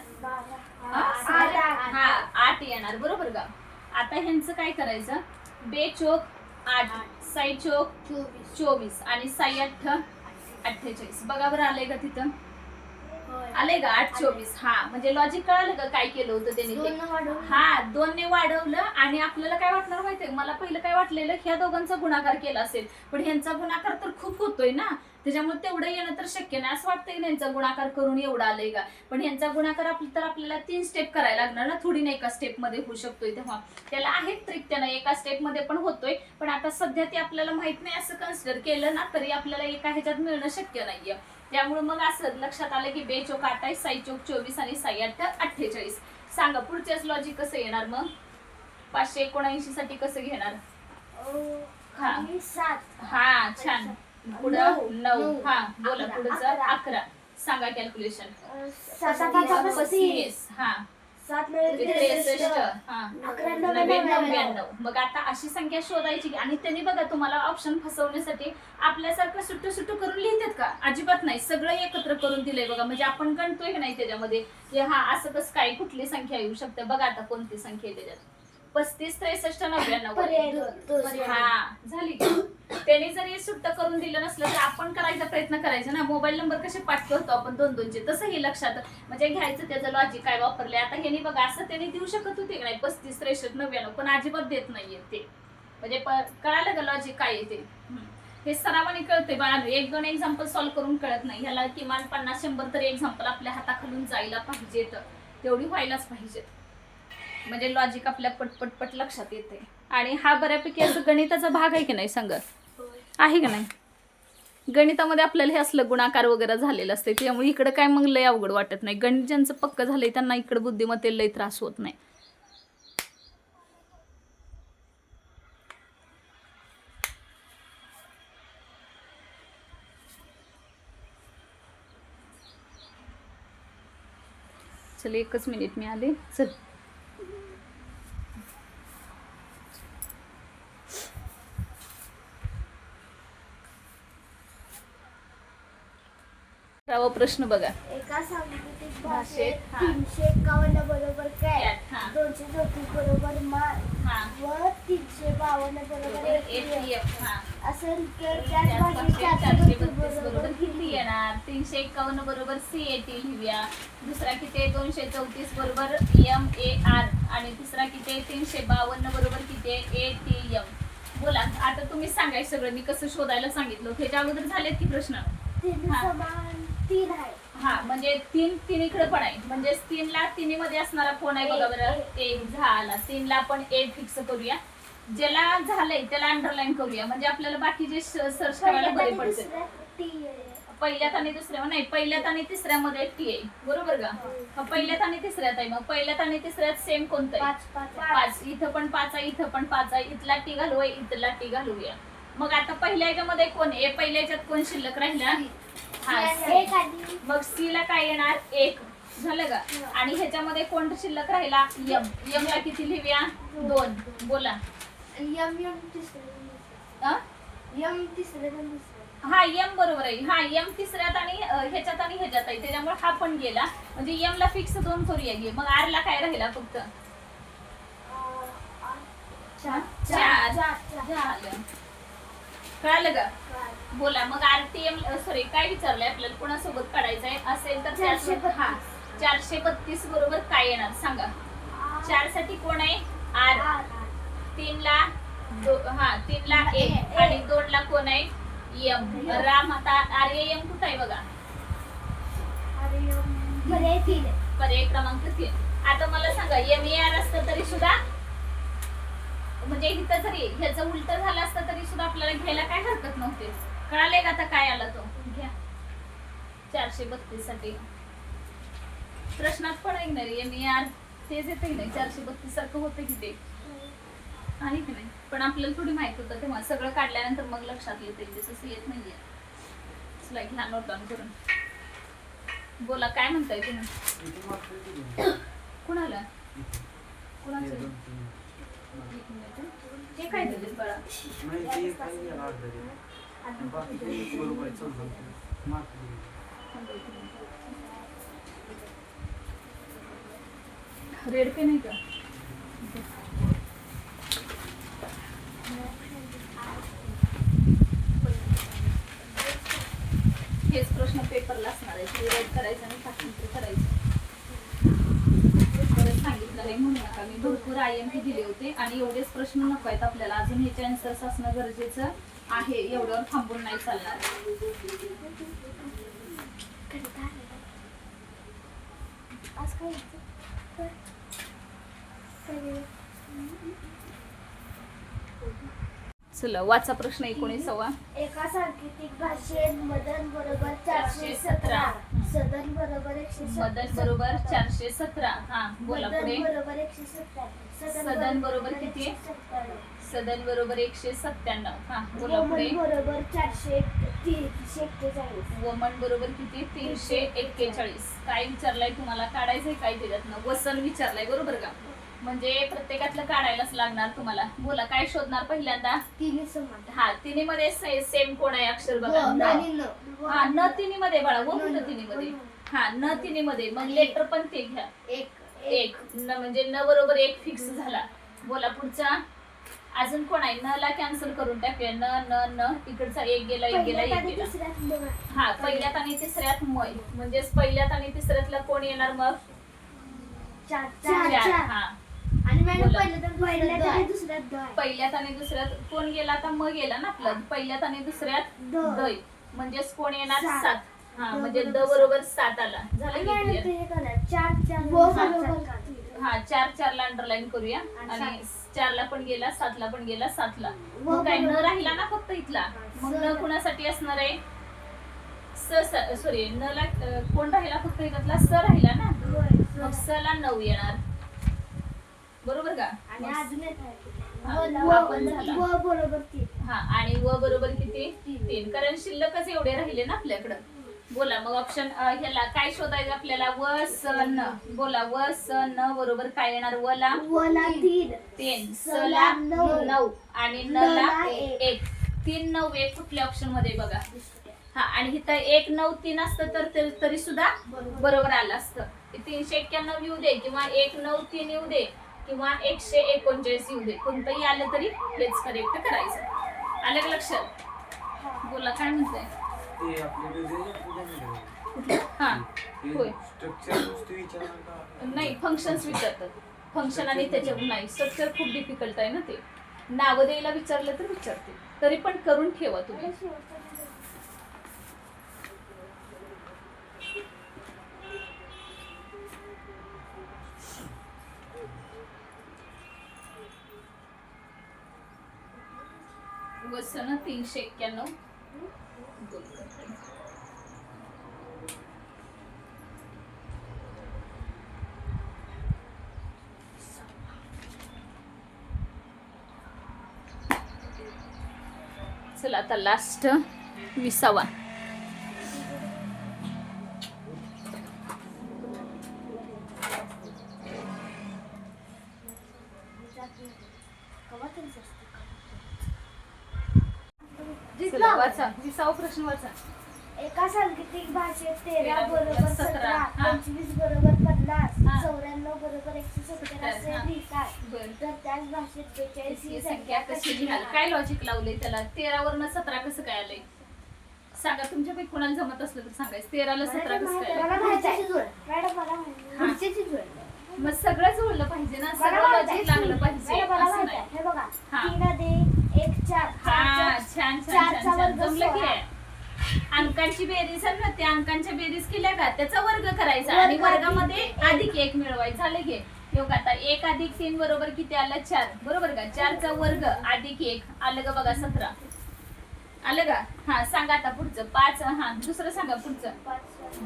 8 येणार. बरोबर का? आता ह्यांचं काय करायचं, 2 चोक 8 6 चोक 24 आणि 6 8 48. बघा बरं आलंय का तिथं? आले का 8 24? हा म्हणजे लॉजिक कळालं का काय केलं होतं त्यांनी? हा 2 ने वाढवलं. आणि आपल्याला काय वाटणार माहितीये, मला पहिलं काय वाटलेलं, ह्या दोघांचा गुणाकार केला असेल, पण ह्यांचा गुणाकार तर खूप होतोय ना, त्याच्यामुळे तेवढं येणं तर शक्य नाही. असं वाटतंय की ह्यांचा गुणाकार करून एवढं आलंय का? पण ह्यांचा गुणाकार तर आपल्याला 3 स्टेप करायला लागणार ना, थोडी नाही एका स्टेप मध्ये होऊ शकतोय. तेव्हा त्याला आहे ट्रिक, त्यानं एका स्टेप मध्ये पण होतोय, पण आता सध्या ते आपल्याला माहित नाही असं कन्सिडर केलं ना, तरी आपल्याला एका ह्याच्यात मिळणं शक्य नाहीये. त्यामुळे मग असं लक्षात आलं की 2 चोक 28 6 चोक 24 आणि 6 8 48. सांगा पुढच्याच लॉजिक कसं येणार मग? 579 साठी कसं घेणार? हा 7 हा छान. पुढं 9. हा बोला पुढचं 11. सांगा कॅल्क्युलेशन. 35. हा 63. हा 99. मग आता अशी संख्या शोधायची. आणि त्यांनी बघा तुम्हाला ऑप्शन फसवण्यासाठी आपल्यासारखं सुट्टू सुट्टू करून लिहितात का? अजिबात नाही, सगळं एकत्र करून दिलंय बघा. म्हणजे आपण गणतोय की नाही त्याच्यामध्ये की हा असं कसं काय, कुठली संख्या येऊ शकते. बघा आता कोणती संख्या आहे त्याच्यात. 35 63 99. हा झाली. त्यांनी जर हे सुट्ट करून दिलं नसलं तर आपण करायचा प्रयत्न करायचा ना. मोबाईल नंबर कसे पाठ करतो आपण 2-2चे, तसं हे लक्षात म्हणजे घ्यायचं त्याचं लॉजिक काय वापरले. आता ह्यांनी बघा असं त्यांनी देऊ शकत होते की नाही 35 63 99, पण अजिबात देत नाहीये ते. म्हणजे कळालं का लॉजिक काय येते? हे सरावाने कळते बाळा. 1-2 एक्झाम्पल सॉल्व्ह करून कळत नाही. ह्याला किमान 50-100 तरी एक्झाम्पल आपल्या हाताखालून जायला पाहिजेत, तेवढी व्हायलाच पाहिजेत. म्हणजे लॉजिक आपल्या पटपट लक्षात येते. आणि हा बऱ्यापैकी असं गणिताचा भाग आहे की नाही सांगा? आहे का नाही? गणितामध्ये आपल्याला हे असलं गुणाकार वगैरे झालेलं असते, त्यामुळे इकडे काय मग लय अवघड वाटत नाही. गणित ज्यांचं पक्क झालंय त्यांना इकडे बुद्धिमत्तेला लय त्रास होत नाही. चल 1 मिनिट मी आले. चल राव प्रश्न बघा. एका सांस्कृतिक भाषेत, भाषेत हा. 351 बरोबर काय, हा. 234 बरोबर मान हा व 352 बरोबर ATM. हा. असेल तर त्याच त्याच भाषेत भाषेत 432 बरोबर किती येणार? 351 बरोबर CAT लिहूया. दुसरा किती आहे? 234 बरोबर MAR. आणि तिसरा किती आहे? 352 बरोबर किती आहे? ATM. बोला आता तुम्ही सांगायचं सगळं. मी कसं शोधायला सांगितलं. त्याच्या अगोदर झालेत की प्रश्न? तीन हा. समान 3 आहे. हा म्हणजे तीन इकडे पण आहे. म्हणजे 3ला तिन्हीमध्ये असणारा कोण आहे बघा बरं? एक झाला. 3ला आपण एक फिक्स करूया. ज्याला झालंय त्याला अंडरलाईन करूया. म्हणजे आपल्याला बाकी जे सर्च करायला बरे पडते. पहिल्यात आणि दुसऱ्या नाही, पहिल्यात आणि तिसऱ्यामध्ये टी आहे. बरोबर का? मग पहिल्यात आणि तिसऱ्यात आहे. मग पहिल्यात आणि तिसऱ्यात सेम कोणतं आहे? 5. इथं पण 5 आहे, इथं पण 5 आहे. इथला टी घालूया, इथला टी घालूया. मग आता पहिल्या याच्यामध्ये कोण आहे? पहिल्या याच्यात कोण शिल्लक राहिला? हा, एक आधी मग सी ला काय येणार? 1 झालं का? आणि ह्याच्यामध्ये कोण शिल्लक राहिला? एम ला किती लिहूया? 2. बोला. यम तिसऱ्या यम तिसऱ्या हा एम बरोबर आहे. हा एम तिसऱ्यात आणि ह्याच्यात आणि ह्याच्यात आहे. त्याच्यामुळे हा पण गेला. म्हणजे एम ला फिक्स 2 करूया गे. मग आर ला काय राहिला? फक्त 4 झालं. कळालं का? बोला. मग आरटीएम सॉरी काय विचारलंय आपल्याला? कोणासोबत काढायचंय असेल तर 432 बरोबर काय येणार सांगा? 4 साठी कोण आहे? आर. 3ला 1 आणि 2 ला कोण आहे? एम. राम. आता आर्यम कुठं आहे बघा? पर्याय क्रमांक 3. आता मला सांगा MAR असतं तरी सुद्धा म्हणजे इथं जरी ह्याचं उलट झालं असतं तरी सुद्धा आपल्याला घ्यायला काय हरकत नव्हते. कळाले का आता काय आला तो? घ्या 432 साठी प्रश्नात पण ऐकणार MAR तेच येते नाही. 432 सारखं होतं की ते आहे की नाही? पण आपल्याला थोडी माहित होतं तेव्हा. सगळं काढल्यानंतर मग लक्षात येते. तसं येत नाहीये. चला घ्या नोट डाऊन करून. बोला काय म्हणताय तुम्ही? कुणाला? कुणाचं? हे काय दिले बाळा? रेड पेन आहे का? हेच प्रश्न पेपरला असणार आहे. रेड करायचं आणि पाठांतर करायचं. परत सांगितलं नाही म्हणू नका. मी भरपूर IMP दिले होते आणि एवढेच प्रश्न नको आहेत आपल्याला. अजून ह्याचे आन्सर्स असणं गरजेचं आहे. एवढ्यावर थांबून नाही चालणार. चला वाचा प्रश्न 19वा. एका सांकेतिक भाषेत मदन बरोबर 417 सदन बरोबर 117 मदन बरोबर 417. हा बोला मदन पुढे. बरोबर 117 सदन बरोबर किती? सदन बरोबर 197. हा बोला वमन पुढे. बरोबर 441. वमन बरोबर किती? 341. काय विचारलंय तुम्हाला? काढायचंय काय त्याच्यातनं? वसन विचारलंय. बरोबर का? म्हणजे प्रत्येकातलं काढायलाच लागणार तुम्हाला. बोला काय शोधणार पहिल्यांदा? तिन्ही समान. हा तिन्ही मध्ये सेम कोण आहे अक्षर बघा? व न. आणि न. हा न तिन्ही मध्ये बाळा. व कुठं तिन्ही मध्ये? हा न तिन्ही मध्ये. मग लेटर पण ते घ्या. एक न म्हणजे न बरोबर 1 फिक्स झाला. बोला पुढचा. अजून कोण आहे? न ला कॅन्सल करून टाकूया. न इकडचा एक गेला, एक गेला, एक गेला. हा पहिल्यात आणि तिसऱ्यात मय. म्हणजे पहिल्यात आणि तिसऱ्यातला कोण येणार मग? 4. हा आणि मॅडम बोला. पहिल्यात आणि दुसऱ्यात द आहे. पहिल्यात आणि दुसऱ्यात कोण गेला? आता म गेला ना आपला. पहिल्यात आणि दुसऱ्यात द. द. म्हणजेच कोण येणार? 7. 7. हा म्हणजे द बरोबर 7 आला. झालं आणि की मॅडम clear? ते हे करा 4 हा 4 ला अंडरलाईन करूया. आणि 4 ला पण गेला, 7 ला पण गेला, 7 ला. मग काय न राहिला ना फक्त इथला. मग न कुणासाठी असणार आहे? सॉरी न ला कोण राहिला? फक्त इथला स राहिला ना. मग स ला 9 येणार. बरोबर का? आणि अजून एक आहे. हा पण झाला. व बरोबर 3. हा आणि व बरोबर किती? 3. कारण शिल्लकच एवढे राहिले ना आपल्याकडं. बोला मग ऑप्शन ह्याला काय शोधायचं आपल्याला? व स न. बोला व स न बरोबर काय येणार? व ला व ला 3, स ला 9 आणि न ला 1. 3, 9, 1 कुठल्या ऑप्शन मध्ये बघा? हा, आणि इथं 1 9 3 असतं तर तरी सुद्धा बरोबर आलं असतं. 391 येऊ दे किंवा 1 9 3 येऊ दे किंवा 139 येऊ दे, कोणतंही आलं तरी हेच करेक्ट करायचं. आलं का लक्षात? बोला काय म्हणताय? हा होय, नाही फंक्शन्स विचारतात. फंक्शन आणि त्याच्यावर नाही, स्ट्रक्चर खूप डिफिकल्ट आहे ना ते. नावं द्यायला विचारलं तर विचारते, तरी पण करून ठेवा तुम्ही. वसन 391. चला आता लास्ट 20वा. चला वाचा, 20वा प्रश्न वाचा. एका सांकेतिक भाषेत 13 बरोबर 17, हा. 25 बरोबर 50, हा. 94 बरोबर 170 असे हा. लिहितात. बरं. तर त्याच भाषेत 42 ही ही संख्या कशी लिहाल? काय लॉजिक लावलंय त्याला? 13 वरनं 17 कसं काय आलंय? सांगा, तुमच्यापैकी कोणाला जमत असलं तर सांगायचं. 13 ला 17 कसं काय आलंय? मला माहिती आहे. मॅडम मला माहिती आहे. पुढच्याची जुळलं. मग सगळं जुळलं पाहिजे ना, मला सगळं माहिती लॉजिक आहे. लागलं पाहिजे. मॅडम, मला असं माहिती नाही. आहे. हे बघा, हा. 3 अधिक 1 4, हा, छान छान चारचा छान छान. वर्ग जमलं की 16. आहे. अंकांची बेरीज आहे ना, त्या अंकांच्या बेरीज केल्या का त्याचा वर्ग करायचा आणि वर्ग अधिक वर्गामध्ये एक. अधिक 1 मिळवायचं. झालं की योग. आता 1 अधिक 3 बरोबर किती आलं? 4 बरोबर का? 4चा वर्ग अधिक 1 आलं का बघा? 17 आलं का? हा, सांगा आता पुढचं. 5. हा, दुसरं सांगा पुढचं.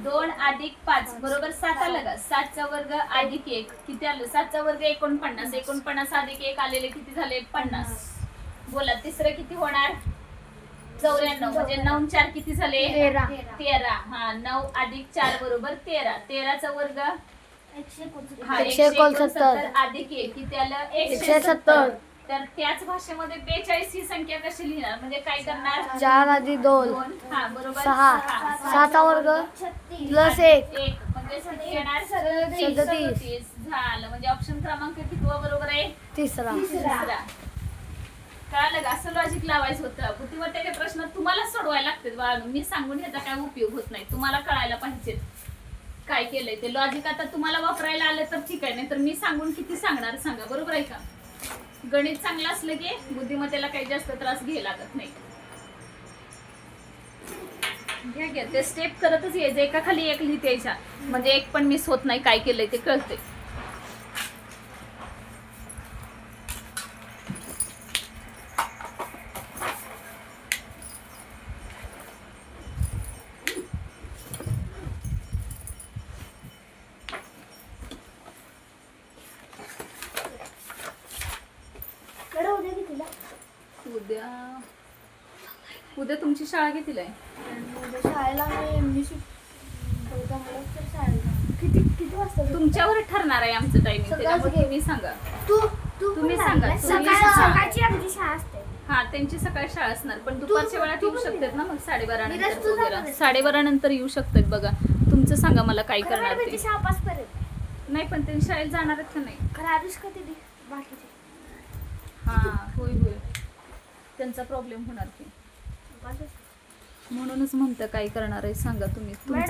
2 अधिक 5 बरोबर 7 आलं का? 7चा वर्ग अधिक 1 किती आलं? 7चा वर्ग 49. 49 अधिक 1 आलेले किती झाले? 50. बोला तिसरं किती होणार? 94. म्हणजे 9 4 किती झाले? 13. हा, 9 अधिक 4 बरोबर 13. 13चा वर्ग हा 169 अधिक 1 किती आलं? 170. तर त्याच भाषेमध्ये 42 ही संख्या कशी लिहिणार? म्हणजे काय करणार? 4 अधिक 2 हा बरोबर 6, 6. 7चा वर्ग 36 प्लस 1 म्हणजे किती येणार? 37. 37 झालं. म्हणजे ऑप्शन क्रमांक किती बरोबर आहे? तिसरा. तिसरा. कळालं का? असं लॉजिक लावायचं होतं. बुद्धिमत्तेचे प्रश्न तुम्हाला सोडवायला लागतात बाळांनो. मी सांगून ह्याचा काय उपयोग होत नाही. तुम्हाला कळायला पाहिजे काय केलंय ते. लॉजिक आता तुम्हाला वापरायला आलं तर ठीक आहे, नाही तर मी सांगून किती सांगणार सांगा. बरोबर आहे का? गणित चांगलं असलं की बुद्धिमत्तेला काही जास्त त्रास घ्यायला लागत नाही. घ्या घ्या, ते स्टेप करतच यायचं. एका खाली एक लिहित यायच्या, म्हणजे एक पण मिस होत नाही. काय केलंय ते कळते. उद्या तुमची शाळा कितीला आहे? शाळेला किती वाजता? तुमच्यावर ठरणार आहे आमचं टायमिंग. सकाळचं त्याच्यामुळे तुम्ही सांगा. तुम्ही सांगा. सकाळची आमची शाळा असते. हा, त्यांची सकाळी शाळा असणार, पण दुपारच्या वेळात तू येऊ पण शकतात ना. मग 12:30 नीरज, नंतर तू जा वगैरे बरं. 12:30 नंतर येऊ शकतात. बघा तुमचं सांगा मला काय करणार ते. शाळा 5 पर्यंत. नाही, पण ते शाळेत जाणार आहेत का नाही? खरं आधीच कधी बाकीचे. हा, होय होय, त्यांचा प्रॉब्लेम होणार की. म्हणूनच म्हणतं काय करणार आहे सांगा तुम्ही. तुमचं